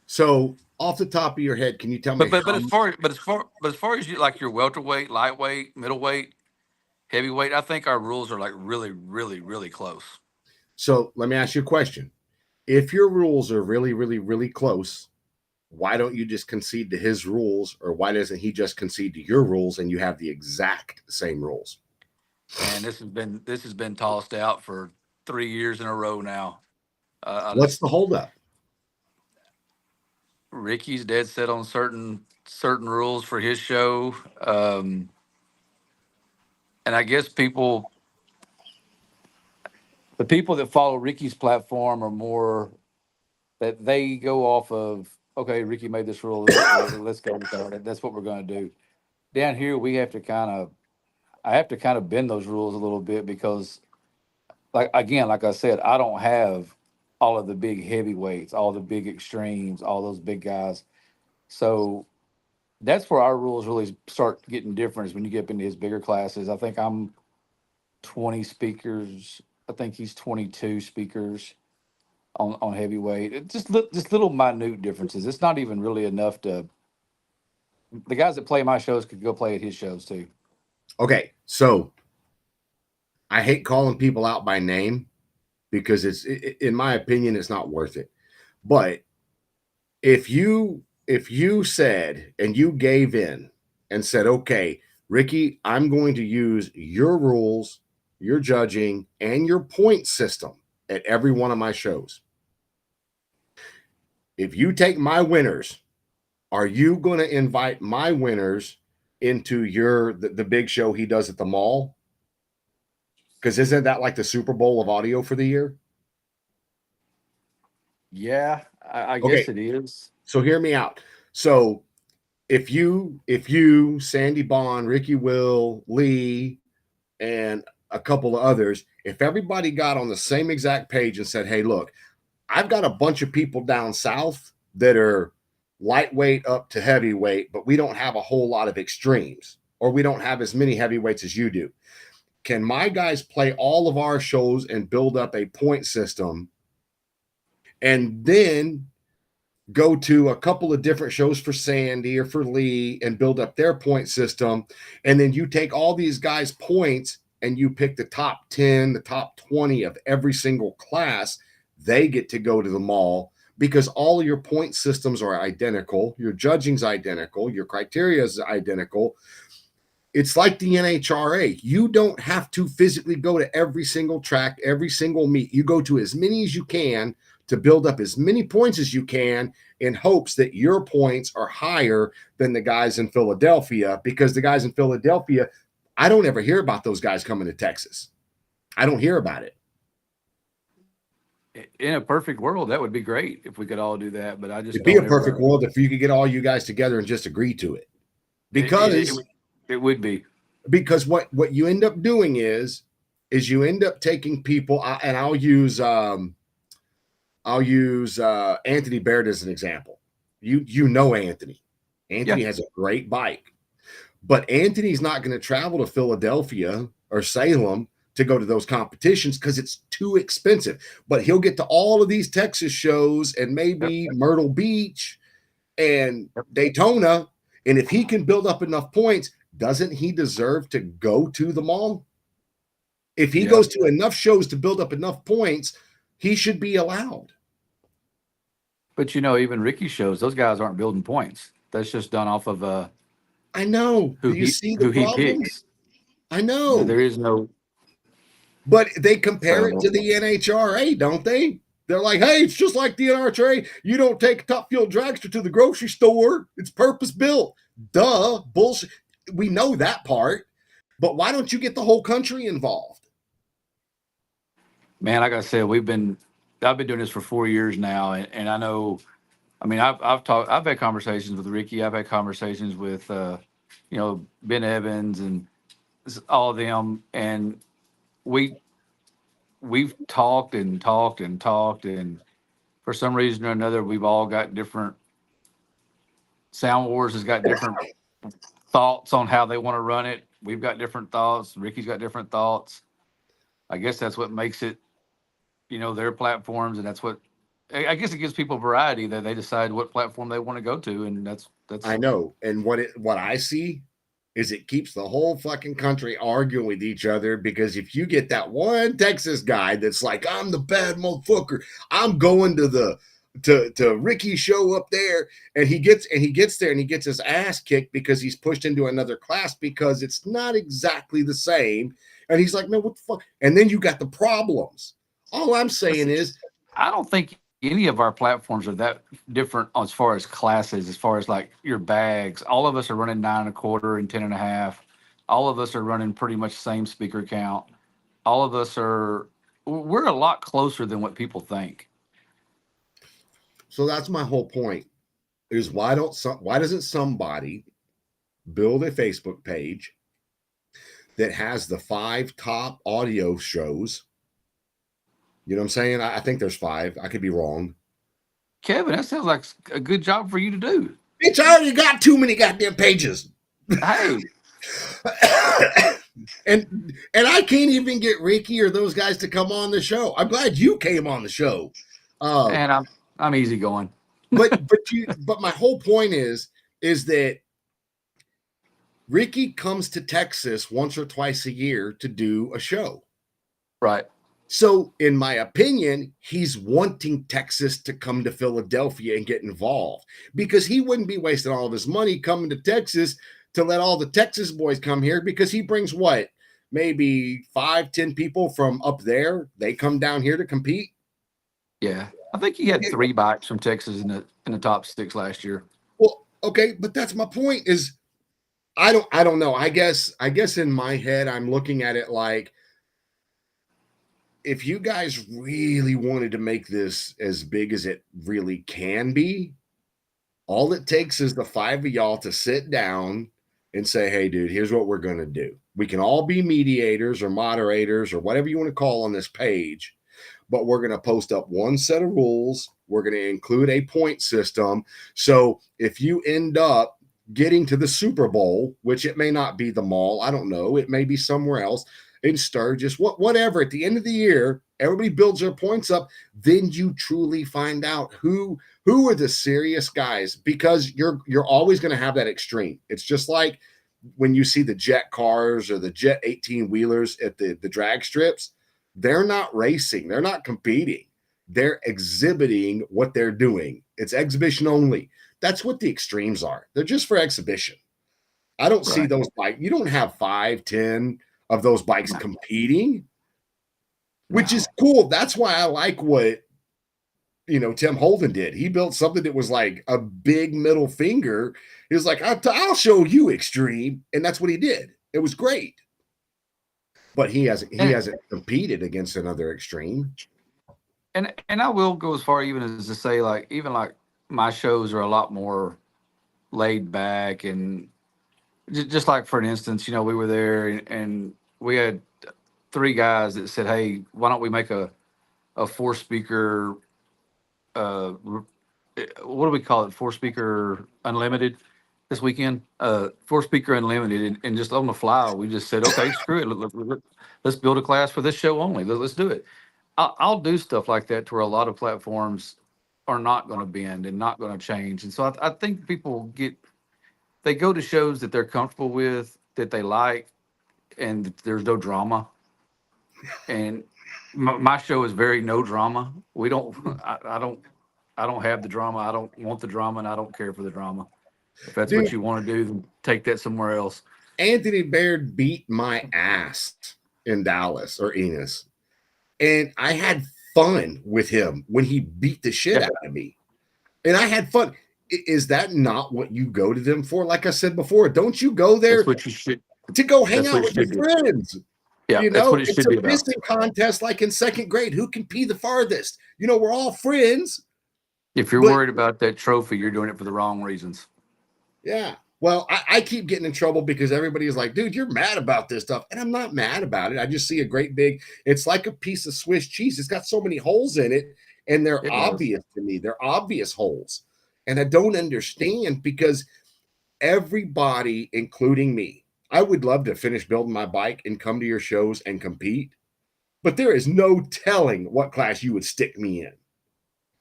So off the top of your head, can you tell me But how? as far as you like your welterweight, lightweight, middleweight, heavyweight, I think our rules are like really close. So let me ask you a question. If your rules are really close, why don't you just concede to his rules, or why doesn't he just concede to your rules and you have the exact same rules? And this has been tossed out for 3 years in a row now. What's the holdup? Ricky's dead set on certain rules for his show, and I guess the people that follow Ricky's platform are more that they go off of. Okay, Ricky made this rule. Let's go with that. That's what we're going to do. Down here, we have to I have to kind of bend those rules a little bit because, like again, like I said, I don't have all of the big heavyweights, all the big extremes, all those big guys. So that's where our rules really start getting different is when you get up into his bigger classes. I think I'm 20 speakers. I think he's 22 speakers on heavyweight. It's just little minute differences. It's not even really enough to. The guys that play my shows could go play at his shows too. Okay, so I hate calling people out by name because in my opinion, it's not worth it. But if you said and you gave in and said, okay, Ricky, I'm going to use your rules, your judging, and your point system at every one of my shows. If you take my winners, are you going to invite my winners into the big show he does at the mall? Because isn't that like the Super Bowl of audio for the year? Yeah, I Okay, guess it is. so hear me out. So if you, Sandy Bond, Ricky Will, Lee, and a couple of others, if everybody got on the same exact page and said, hey, look, I've got a bunch of people down south that are lightweight up to heavyweight, but we don't have a whole lot of extremes, or we don't have as many heavyweights as you do. Can my guys play all of our shows and build up a point system and then go to a couple of different shows for Sandy or for Lee and build up their point system? And then you take all these guys' points and you pick the top 10, the top 20 of every single class. They get to go to the mall because all of your point systems are identical. Your judging's identical. Your criteria is identical. It's like the NHRA. You don't have to physically go to every single track, every single meet. You go to as many as you can to build up as many points as you can in hopes that your points are higher than the guys in Philadelphia, because the guys in Philadelphia, I don't ever hear about those guys coming to Texas. I don't hear about it. In a perfect world, that would be great if we could all do that. But I just It'd be a perfect world if you could get all you guys together and just agree to it. Because it would be. Because what you end up doing is you end up taking people, and I'll use Anthony Baird as an example. You know Anthony. Anthony has a great bike, but Anthony's not going to travel to Philadelphia or Salem to go to those competitions because it's too expensive. But he'll get to all of these Texas shows and maybe Myrtle Beach and Daytona. And if he can build up enough points, doesn't he deserve to go to the mall? If he goes to enough shows to build up enough points, he should be allowed. But even Ricky shows, those guys aren't building points. That's just done off of I know. who Do you he see the who he problem? picks. I know. There is no. But they compare it to the NHRA, don't they? They're like, hey, it's just like the NHRA. You don't take a Top Fuel dragster to the grocery store. It's purpose built. Duh, bullshit. We know that part. But why don't you get the whole country involved? Man, like I said, I've been doing this for 4 years now, and I know. I mean, I've had conversations with Ricky. I've had conversations with Ben Evans and all of them, and we've talked and talked and talked, and for some reason or another, we've all got different. Sound Wars has got different thoughts on how they want to run it. We've got different thoughts. Ricky's got different thoughts. I guess that's what makes it, their platforms, and that's what I guess it gives people variety that they decide what platform they want to go to, and that's. I know, and what I see is it keeps the whole fucking country arguing with each other, because if you get that one Texas guy that's like, I'm the bad motherfucker, I'm going to the to Ricky's show up there, and he gets there and he gets his ass kicked because he's pushed into another class because it's not exactly the same, and he's like, man, what the fuck? And then you got the problems. All I'm saying is, I don't think any of our platforms are that different as far as classes, as far as like your bags. All of us are running 9.25 and 10.5. All of us are running pretty much the same speaker count. All of us we're a lot closer than what people think. So that's my whole point, is why doesn't somebody build a Facebook page that has the 5 top audio shows? You know what I'm saying? I think there's 5. I could be wrong. Kevin, that sounds like a good job for you to do. It's already got too many goddamn pages. Hey. and I can't even get Ricky or those guys to come on the show. I'm glad you came on the show. And I'm easy going. but my whole point is that Ricky comes to Texas once or twice a year to do a show. Right. So, in my opinion, he's wanting Texas to come to Philadelphia and get involved, because he wouldn't be wasting all of his money coming to Texas to let all the Texas boys come here, because he brings what? Maybe 5-10 people from up there. They come down here to compete. Yeah. I think he had 3 bikes from Texas in the top 6 last year. Well, okay, but that's my point is I don't know. I guess in my head, I'm looking at it like, if you guys really wanted to make this as big as it really can be, all it takes is the 5 of y'all to sit down and say, hey, dude, here's what we're going to do. We can all be mediators or moderators or whatever you want to call on this page, but we're going to post up one set of rules. We're going to include a point system. So if you end up getting to the Super Bowl, which it may not be the mall, I don't know, it may be somewhere else, in Sturgis, whatever, at the end of the year, everybody builds their points up. Then you truly find out who are the serious guys, because you're always going to have that extreme. It's just like when you see the jet cars or the jet 18 wheelers at the drag strips. They're not racing, they're not competing, they're exhibiting what they're doing. It's exhibition only. That's what the extremes are. They're just for exhibition. I don't see those bikes. You don't have 5-10 of those bikes competing, which is cool. That's why I like what, Tim Holden did. He built something that was like a big middle finger. He was like, I'll show you extreme. And that's what he did. It was great. But he hasn't competed against another extreme. And I will go as far even as to say, like, even like my shows are a lot more laid back, and just like, for an instance, we were there and we had 3 guys that said, hey, why don't we make a 4-speaker, what do we call it? 4-speaker unlimited this weekend, 4-speaker unlimited. And just on the fly, we just said, okay, screw it. Let's build a class for this show only. Let's do it. I'll do stuff like that to where a lot of platforms are not going to bend and not going to change. And so I think people they go to shows that they're comfortable with, that they like, and there's no drama. And my show is very no drama. We don't, I don't have the drama. I don't want the drama, and I don't care for the drama. If that's what you want to do, then take that somewhere else. Anthony Baird beat my ass in Dallas or Enos, and I had fun with him when he beat the shit out of me, and I had fun. Is that not what you go to them for? Like I said before, don't you go there to go hang out with your friends? Yeah, that's what it should be about. It's a pissing contest like in 2nd grade. Who can pee the farthest? We're all friends. If you're worried about that trophy, you're doing it for the wrong reasons. Yeah. Well, I keep getting in trouble because everybody is like, dude, you're mad about this stuff. And I'm not mad about it. I just see a great big, it's like a piece of Swiss cheese. It's got so many holes in it. And they're It does. obvious to me. They're obvious holes. And I don't understand because everybody, including me, I would love to finish building my bike and come to your shows and compete. But there is no telling what class you would stick me in.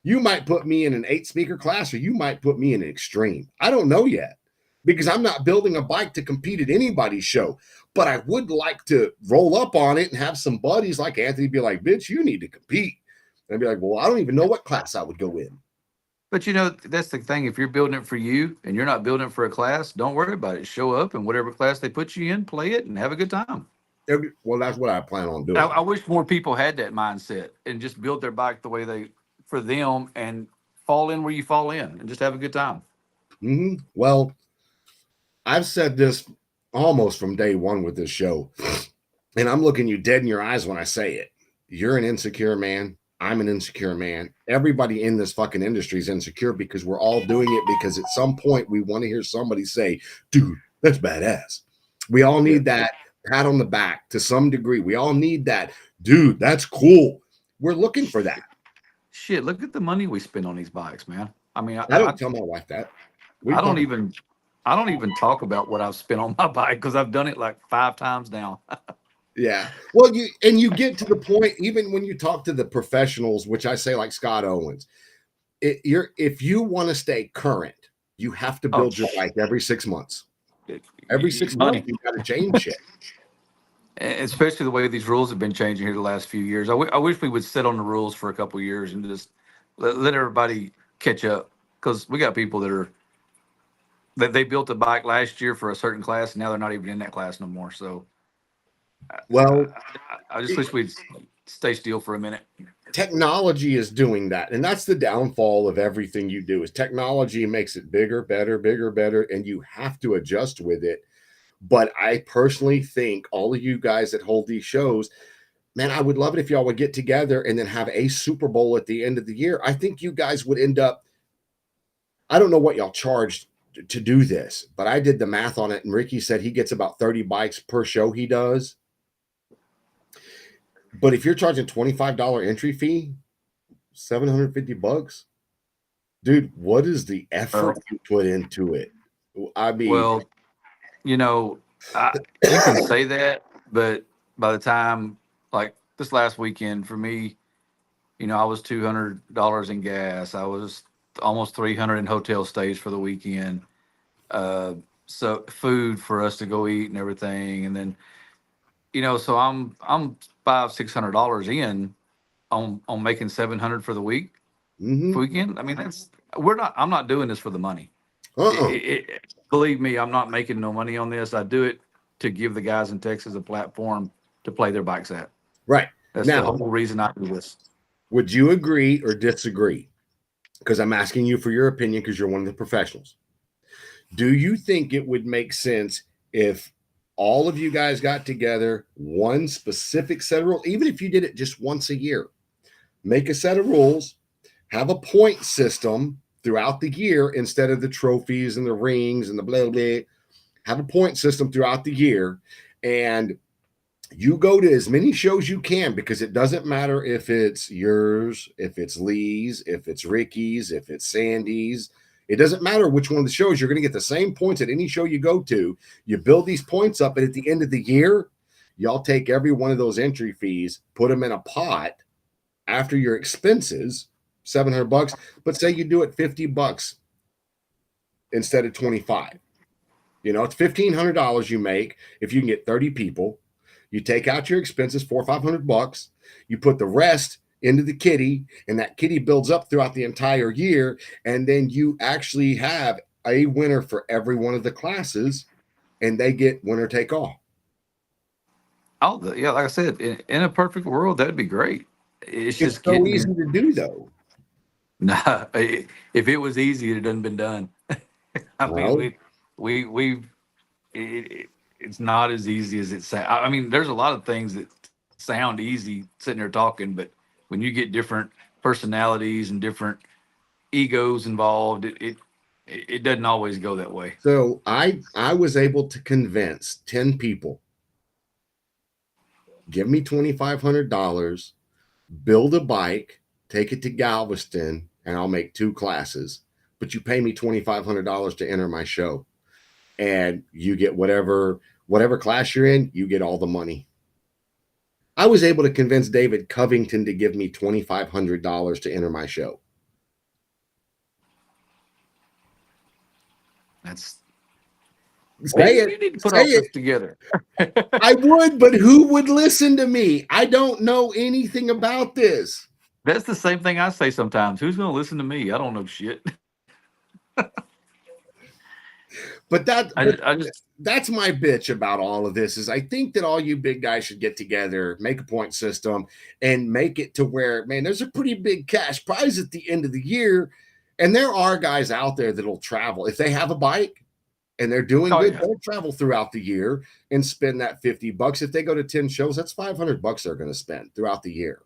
You might put me in an 8-speaker class, or you might put me in an extreme. I don't know yet because I'm not building a bike to compete at anybody's show. But I would like to roll up on it and have some buddies like Anthony be like, bitch, you need to compete. And I'd be like, well, I don't even know what class I would go in. But that's the thing. If you're building it for you and you're not building it for a class, don't worry about it. Show up and whatever class they put you in, play it and have a good time. Well, that's what I plan on doing. I wish more people had that mindset and just build their bike the way for them and fall in where you fall in and just have a good time. Mm-hmm. Well, I've said this almost from day one with this show, and I'm looking you dead in your eyes when I say it. You're an insecure man. I'm an insecure man. Everybody in this fucking industry is insecure because we're all doing it because at some point we want to hear somebody say, dude, that's badass. We all need that pat on the back to some degree. We all need that, dude, that's cool. We're looking for that. Shit, look at the money we spend on these bikes, man. I mean, I don't tell my wife that. I don't even talk about what I've spent on my bike because I've done it like 5 times now. Yeah. Well, you get to the point, even when you talk to the professionals, which I say like Scott Owens, if you want to stay current, you have to build your bike every 6 months. Every 6 months, you got to change shit. Especially the way these rules have been changing here the last few years. I wish we would sit on the rules for a couple of years and just let everybody catch up, because we got people that they built a bike last year for a certain class and now they're not even in that class no more. So, well, I just wish we'd stay still for a minute. Technology is doing that, and that's the downfall of everything you do. Is technology makes it bigger, better, and you have to adjust with it. But I personally think all of you guys that hold these shows, man, I would love it if y'all would get together and then have a Super Bowl at the end of the year. I think you guys would end up, I don't know what y'all charged to do this, but I did the math on it, and Ricky said he gets about 30 bikes per show he does. But if you're charging $25 entry fee, $750, dude, what is the effort you put into it? I mean, well, you can say that, but by the time, like this last weekend for me, I was $200 in gas. I was almost $300 in hotel stays for the weekend. So food for us to go eat and everything, and then so I'm $500-$600 in on making $700 for the weekend. I mean, I'm not doing this for the money. Believe me, I'm not making no money on this. I do it to give the guys in Texas a platform to play their bikes at. Right. That's the whole reason I do this. Would you agree or disagree? Because I'm asking you for your opinion because you're one of the professionals. Do you think it would make sense if all of you guys got together, one specific set of rules, even if you did it just once a year, make a set of rules, have a point system throughout the year instead of the trophies and the rings and the blah, blah, have a point system throughout the year, and you go to as many shows you can, because it doesn't matter if it's yours, if it's Lee's, if it's Ricky's, if it's Sandy's. It doesn't matter which one of the shows. You're going to get the same points at any show you go to. You build these points up, and at the end of the year, y'all take every one of those entry fees, put them in a pot after your expenses, $700, but say you do it $50 instead of 25. It's $1,500 you make if you can get 30 people. You take out your expenses, $400 or $500. You put the rest into the kitty, and that kitty builds up throughout the entire year, and then you actually have a winner for every one of the classes, and they get winner take all. Oh, yeah, like I said, in a perfect world, that'd be great. It's just so easy to do, though. Nah, if it was easy, it hadn't been done. It's not as easy as it sounds. I mean, there's a lot of things that sound easy sitting there talking, but when you get different personalities and different egos involved, it doesn't always go that way. So I was able to convince 10 people, give me $2,500, build a bike, take it to Galveston and I'll make 2 classes, but you pay me $2,500 to enter my show, and you get whatever class you're in, you get all the money. I was able to convince David Covington to give me $2,500 to enter my show. That's Say it. You need to put Say all it. this together. I would, but who would listen to me? I don't know anything about this. That's the same thing I say sometimes. Who's going to listen to me? I don't know shit. But I just that's my bitch about all of this is I think that all you big guys should get together, make a point system, and make it to where, man, there's a pretty big cash prize at the end of the year. And there are guys out there that'll travel. If they have a bike and they're doing good, yeah. they'll travel throughout the year and spend that $50. If they go to 10 shows, that's $500 they're going to spend throughout the year.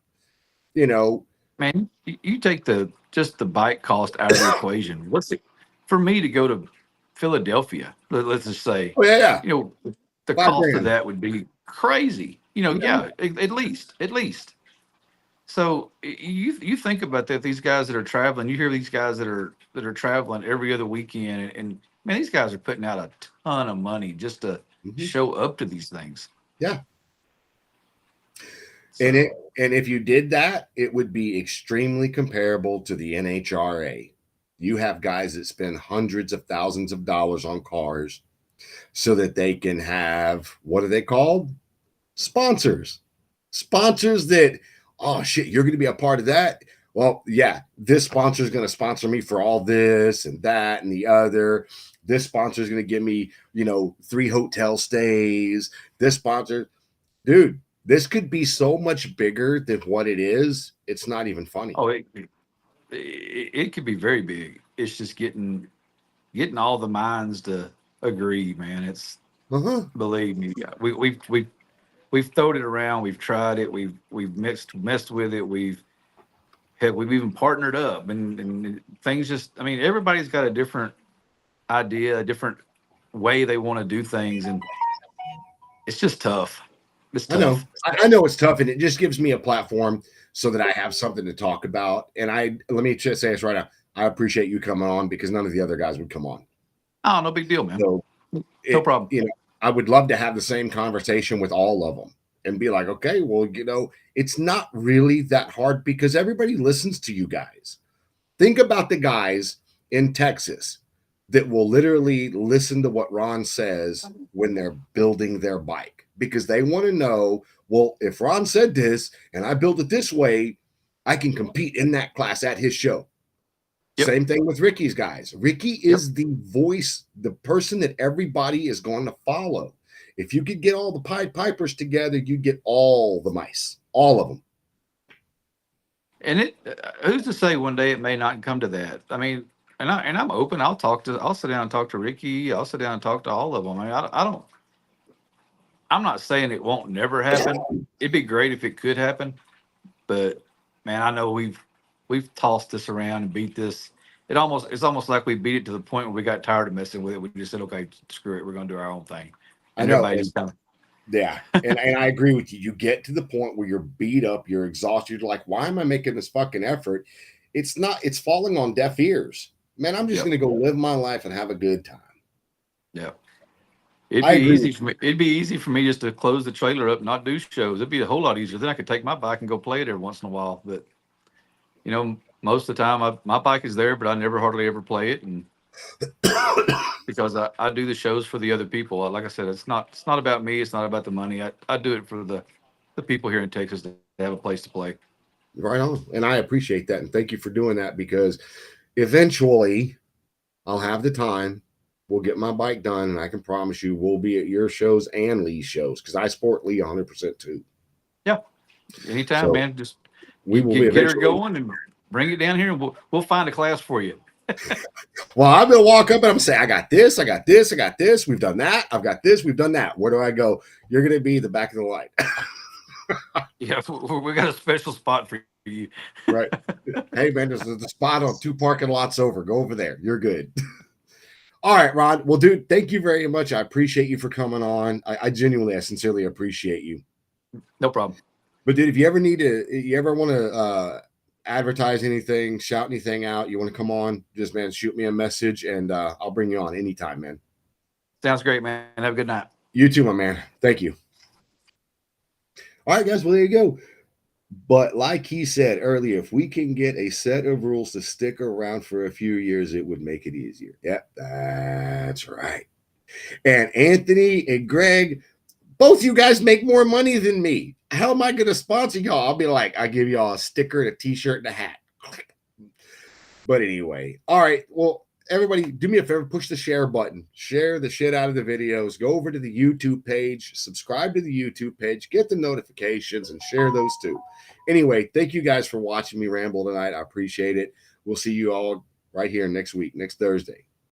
You know, Man, you take just the bike cost out of the equation. What's it for me to go to Philadelphia? Let's just say, oh yeah, you know, the $5 cost grand. of that would be crazy. You know, yeah, at least. So you think about that. These guys that are traveling, you hear these guys that are traveling every other weekend, and man, these guys are putting out a ton of money just to show up to these things. Yeah. So, and if you did that, it would be extremely comparable to the NHRA. You have guys that spend hundreds of thousands of dollars on cars so that they can have, what are they called? Sponsors. Sponsors that, oh shit, you're going to be a part of that. Well, yeah, this sponsor is going to sponsor me for all this and that and the other. This sponsor is going to give me, 3 hotel stays. This sponsor, dude, this could be so much bigger than what it is. It's not even funny. Oh, it could be very big. It's just getting all the minds to agree, man. It's believe me, we've thrown it around. We've tried it. We've messed with it. We've even partnered up, and things just. I mean, everybody's got a different idea, a different way they want to do things, and it's just tough. It's tough. I know it's tough, and it just gives me a platform so that I have something to talk about. And let me just say this right now. I appreciate you coming on because none of the other guys would come on. Oh, no big deal, man. So no problem. I would love to have the same conversation with all of them and be like, okay, well, it's not really that hard because everybody listens to you guys. Think about the guys in Texas that will literally listen to what Ron says when they're building their bike because they want to know, well, if Ron said this and I built it this way, I can compete in that class at his show. Yep. Same thing with Ricky's guys. Ricky is the voice, the person that everybody is going to follow. If you could get all the Pied Pipers together, you'd get all the mice, all of them. And who's to say one day it may not come to that? I mean, and I'm open. I'll sit down and talk to Ricky. I'll sit down and talk to all of them. I mean, I'm not saying it won't never happen. It'd be great if it could happen, but man, I know we've tossed this around and beat this. It's almost like we beat it to the point where we got tired of messing with it. We just said, okay, screw it. We're going to do our own thing. And I know. Yeah. And I agree with you. You get to the point where you're beat up, you're exhausted. You're like, why am I making this fucking effort? It's falling on deaf ears. Man, I'm just going to go live my life and have a good time. Yeah. It'd be easy for me just to close the trailer up and not do shows. It'd be a whole lot easier. Then I could take my bike and go play it every once in a while. But most of the time my bike is there, but I never hardly ever play it, and because I do the shows for the other people. Like I said, it's not about me. It's not about the money. I do it for the people here in Texas that have a place to play. Right on, and I appreciate that, and thank you for doing that because eventually I'll have the time. We'll get my bike done, and I can promise you we'll be at your shows and Lee's shows because I support Lee 100% too. Yeah, anytime, so, man. Just we will get her going and bring it down here, and we'll find a class for you. Well, I'm gonna walk up and I'm gonna say, I got this, I got this, I got this. We've done that. I've got this. We've done that. Where do I go? You're gonna be the back of the line. Yeah, we got a special spot for you. Right. Hey, man, there's the spot on 2 parking lots over. Go over there. You're good. All right, Ron. Well, dude, thank you very much. I appreciate you for coming on. I sincerely appreciate you. No problem. But dude, if you ever want to advertise anything, shout anything out, you want to come on, just, man, shoot me a message and I'll bring you on anytime, man. Sounds great, man. Have a good night. You too, my man. Thank you. All right, guys. Well, there you go. But like he said earlier, if we can get a set of rules to stick around for a few years, it would make it easier. Yep, that's right. And Anthony and Greg, both you guys make more money than me. How am I going to sponsor y'all? I'll be like, I'll give y'all a sticker, and a t-shirt, and a hat. But anyway, all right. Well, everybody, do me a favor, push the share button. Share the shit out of the videos. Go over to the YouTube page. Subscribe to the YouTube page. Get the notifications and share those too. Anyway, thank you guys for watching me ramble tonight. I appreciate it. We'll see you all right here next week, next Thursday.